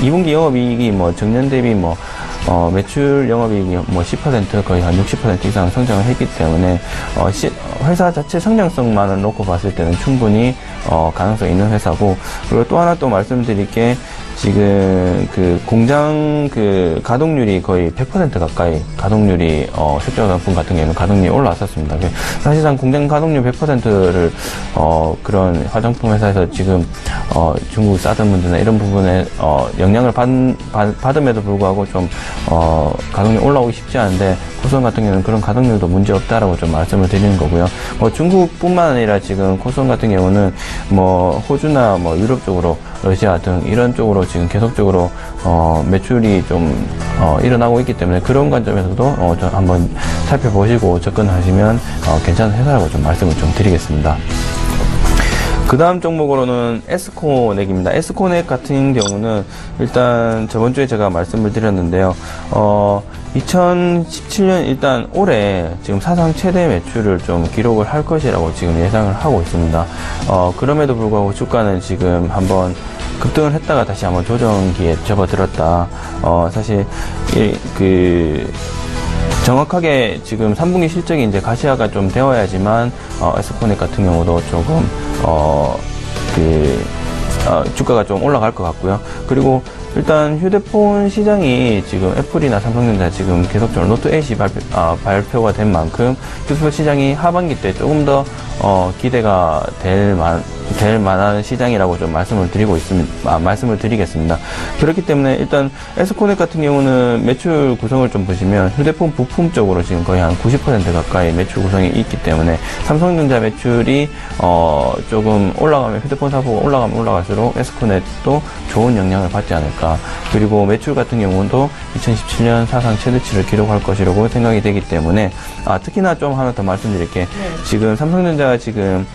2분기 영업이익이 정년 대비 매출 영업이익이 뭐 10% 거의 한 60% 이상 성장을 했기 때문에 회사 자체 성장성만을 놓고 봤을 때는 충분히 가능성이 있는 회사고, 그리고 또 하나 또 말씀드릴 게 지금 그 공장 그 가동률이 거의 100% 가까이 가동률이 색조화장품 같은 경우는 가동률이 올라왔었습니다. 사실상 공장 가동률 100%를 그런 화장품 회사에서 지금 중국 사드 문제나 이런 부분에 영향을 받음에도 불구하고 좀 가동률 올라오기 쉽지 않은데, 코스원 같은 경우는 그런 가동률도 문제 없다라고 좀 말씀을 드리는 거고요. 중국뿐만 아니라 지금 코스원 같은 경우는 뭐 호주나 뭐 유럽 쪽으로, 러시아 등 이런 쪽으로 지금 계속적으로 매출이 좀 일어나고 있기 때문에 그런 관점에서도 좀 한번 살펴보시고 접근하시면 괜찮은 회사라고 좀 말씀을 좀 드리겠습니다. 그 다음 종목으로는 에스코넥입니다. 에스코넥 같은 경우는 일단 저번 주에 제가 말씀을 드렸는데요. 2017년 일단 올해 지금 사상 최대 매출을 좀 기록을 할 것이라고 지금 예상을 하고 있습니다. 그럼에도 불구하고 주가는 지금 한번 급등을 했다가 다시 한번 조정기에 접어들었다. 사실 정확하게 지금 3분기 실적이 이제 가시화가 좀 되어야지만 에스코넥 같은 경우도 조금 주가가 좀 올라갈 것 같고요. 그리고 일단 휴대폰 시장이 지금 애플이나 삼성전자 지금 계속적으로 노트8이 발표가 된 만큼 휴대폰 시장이 하반기 때 조금 더 기대가 될 만한 시장이라고 좀 말씀을 드리겠습니다. 그렇기 때문에 일단 에스코넥 같은 경우는 매출 구성을 좀 보시면 휴대폰 부품 쪽으로 지금 거의 한 90% 가까이 매출 구성이 있기 때문에 삼성전자 매출이 조금 올라가면, 휴대폰 사고가 올라가면 올라갈수록 에스코넥도 좋은 영향을 받지 않을까. 그리고 매출 같은 경우도 2017년 사상 최대치를 기록할 것이라고 생각이 되기 때문에, 특히나 좀 하나 더 말씀드릴게. 지금 삼성전자가 지금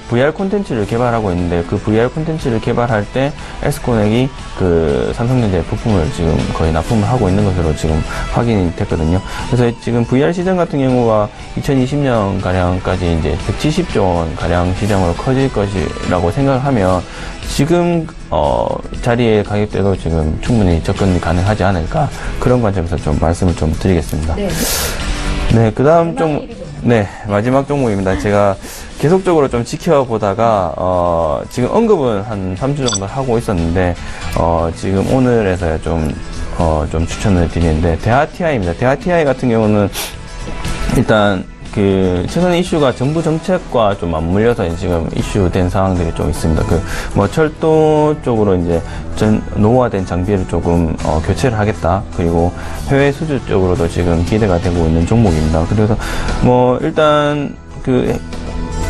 VR 콘텐츠를 개발하고 있는데, 그 VR 콘텐츠를 개발할 때 에스코넥이 삼성전자의 부품을 지금 거의 납품을 하고 있는 것으로 지금 확인이 됐거든요. 그래서 지금 VR 시장 같은 경우가 2020년 가량까지 이제 170조 원 가량 시장으로 커질 것이라고 생각을 하면, 지금 자리의 가격대도 지금 충분히 접근이 가능하지 않을까, 그런 관점에서 좀 말씀을 좀 드리겠습니다. 네, 그 다음 마지막 종목입니다. 제가 계속적으로 좀 지켜보다가, 지금 언급은 한 3주 정도 하고 있었는데, 지금 오늘에서야 좀 추천을 드리는데, 대하TI입니다. 대하TI 같은 경우는 일단, 최근에 이슈가 정부 정책과 좀 맞물려서 지금 이슈된 상황들이 좀 있습니다. 철도 쪽으로 이제 노후화된 장비를 조금 교체를 하겠다. 그리고 해외 수주 쪽으로도 지금 기대가 되고 있는 종목입니다. 그래서 일단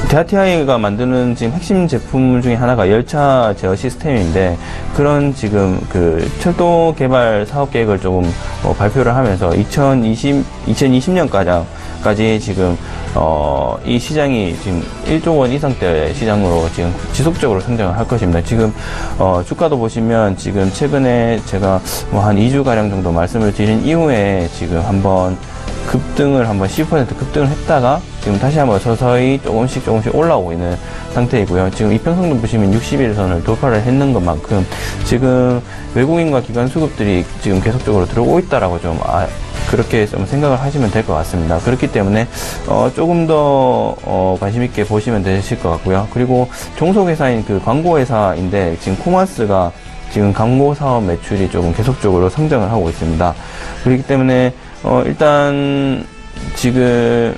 대하TI가 만드는 지금 핵심 제품 중에 하나가 열차 제어 시스템인데, 그런 지금 철도 개발 사업 계획을 조금 발표를 하면서 2020년까지 지금 이 시장이 지금 1조 원 이상대 시장으로 지금 지속적으로 성장을 할 것입니다. 지금 주가도 보시면 지금 최근에 제가 한 2주 가량 정도 말씀을 드린 이후에 지금 한번 10% 급등을 했다가 지금 다시 한번 서서히 조금씩 올라오고 있는 상태이고요. 지금 이평선도 보시면 60일선을 돌파를 했는 것만큼 지금 외국인과 기관 수급들이 지금 계속적으로 들어오고 있다라고 그렇게 좀 생각을 하시면 될 것 같습니다. 그렇기 때문에 조금 더 관심 있게 보시면 되실 것 같고요. 그리고 종속회사인 광고회사인데, 지금 코마스가 지금 광고 사업 매출이 조금 계속적으로 성장을 하고 있습니다. 그렇기 때문에 일단 지금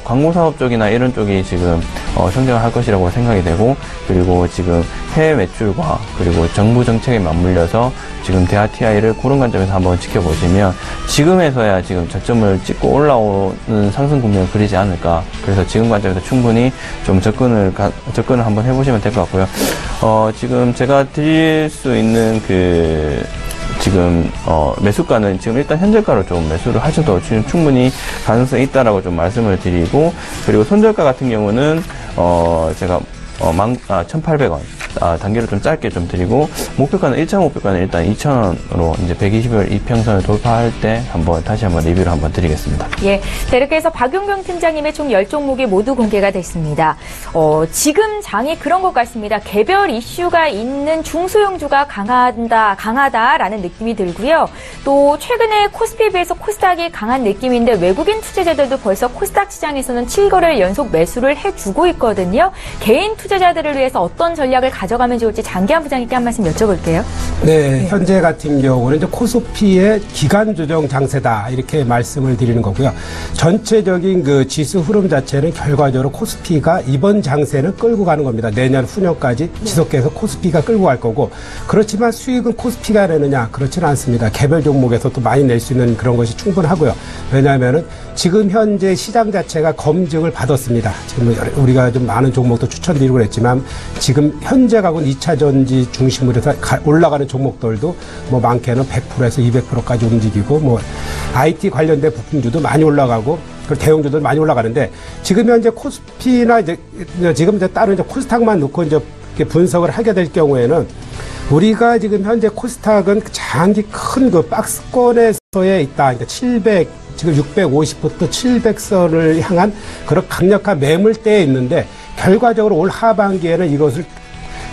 광고 사업 쪽이나 이런 쪽이 지금 성장을 할 것이라고 생각이 되고, 그리고 지금 해외 매출과 그리고 정부 정책에 맞물려서 지금 대하TI를 그런 관점에서 한번 지켜보시면, 지금에서야 지금 저점을 찍고 올라오는 상승 국면을 그리지 않을까. 그래서 지금 관점에서 충분히 좀 접근을 한번 해보시면 될 것 같고요. 지금 제가 드릴 수 있는 지금 매수가는 지금 일단 현재가로 좀 매수를 하셔도 지금 충분히 가능성이 있다라고 좀 말씀을 드리고, 그리고 손절가 같은 경우는 제가 1,800원 단계를 좀 짧게 좀 드리고 목표가는 1차 목표가는 일단 2,000원으로 이제 120일 이평선을 돌파할 때 다시 한번 리뷰를 한번 드리겠습니다. 예. 자, 이렇게 해서 박용경 팀장님의 총 10종목이 모두 공개가 됐습니다. 지금 장이 그런 것 같습니다. 개별 이슈가 있는 중소형주가 강하다라는 느낌이 들고요. 또 최근에 코스피에 비해서 코스닥이 강한 느낌인데 외국인 투자자들도 벌써 코스닥 시장에서는 7거래를 연속 매수를 해주고 있거든요. 개인 투자자들을 위해서 어떤 전략을 가져가면 좋을지 장기한 부장님께 한 말씀 여쭤볼게요. 네, 현재 같은 경우는 이제 코스피의 기간 조정 장세다 이렇게 말씀을 드리는 거고요. 전체적인 그 지수 흐름 자체는 결과적으로 코스피가 이번 장세는 끌고 가는 겁니다. 내년 후년까지 지속해서 코스피가 끌고 갈 거고, 그렇지만 수익은 코스피가 내느냐? 그렇지는 않습니다. 개별 종목에서 또 많이 낼 수 있는 그런 것이 충분하고요. 왜냐하면은 지금 현재 시장 자체가 검증을 받았습니다. 지금 우리가 좀 많은 종목도 추천드리고 그랬지만 지금 현재 가고는 2차 전지 중심으로 해서 올라가는 종목들도 뭐 많게는 100%에서 200%까지 움직이고, 뭐 IT 관련된 부품주도 많이 올라가고 대형주도 많이 올라가는데, 지금 현재 코스피나 이제 지금 이제 다른 이제 코스닥만 놓고 이제 분석을 하게 될 경우에는 우리가 지금 현재 코스닥은 장기 큰 그 박스권에서에 있다. 그러니까 700, 지금 650부터 700선을 향한 그런 강력한 매물대에 있는데, 결과적으로 올 하반기에는 이것을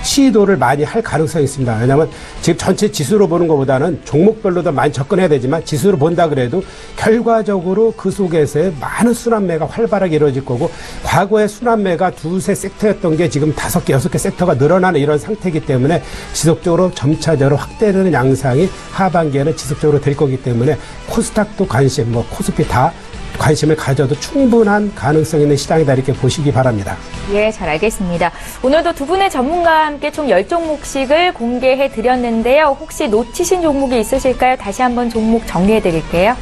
시도를 많이 할 가능성이 있습니다. 왜냐하면 지금 전체 지수로 보는 것보다는 종목별로도 많이 접근해야 되지만, 지수로 본다 그래도 결과적으로 그 속에서의 많은 순환매가 활발하게 이루어질 거고, 과거에 순환매가 두세 섹터였던 게 지금 5개, 6개 섹터가 늘어나는 이런 상태이기 때문에 지속적으로 점차적으로 확대되는 양상이 하반기에는 지속적으로 될 거기 때문에 코스닥도 관심, 뭐 코스피 다 관심을 가져도 충분한 가능성 있는 시장이다 이렇게 보시기 바랍니다. 예, 잘 알겠습니다. 오늘도 두 분의 전문가와 함께 총 10종목씩을 공개해 드렸는데요. 혹시 놓치신 종목이 있으실까요? 다시 한번 종목 정리해 드릴게요.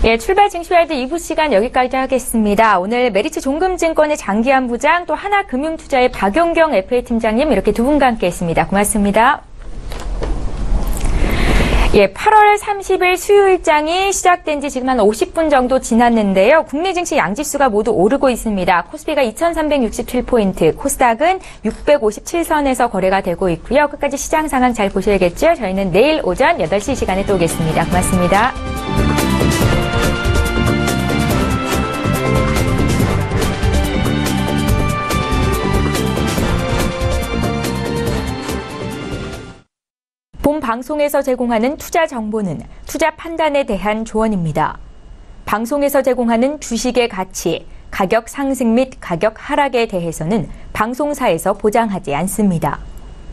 예, 출발 징수와드 2부 시간 여기까지 하겠습니다. 오늘 메리츠 종금증권의 장기한 부장, 또 하나금융투자의 박용경 FA 팀장님 이렇게 두 분과 함께했습니다. 고맙습니다. 예, 8월 30일 수요일장이 시작된 지 지금 한 50분 정도 지났는데요. 국내 증시 양지수가 모두 오르고 있습니다. 코스피가 2367포인트, 코스닥은 657선에서 거래가 되고 있고요. 끝까지 시장 상황 잘 보셔야겠죠? 저희는 내일 오전 8시 시간에 또 오겠습니다. 고맙습니다. 본 방송에서 제공하는 투자 정보는 투자 판단에 대한 조언입니다. 방송에서 제공하는 주식의 가치, 가격 상승 및 가격 하락에 대해서는 방송사에서 보장하지 않습니다.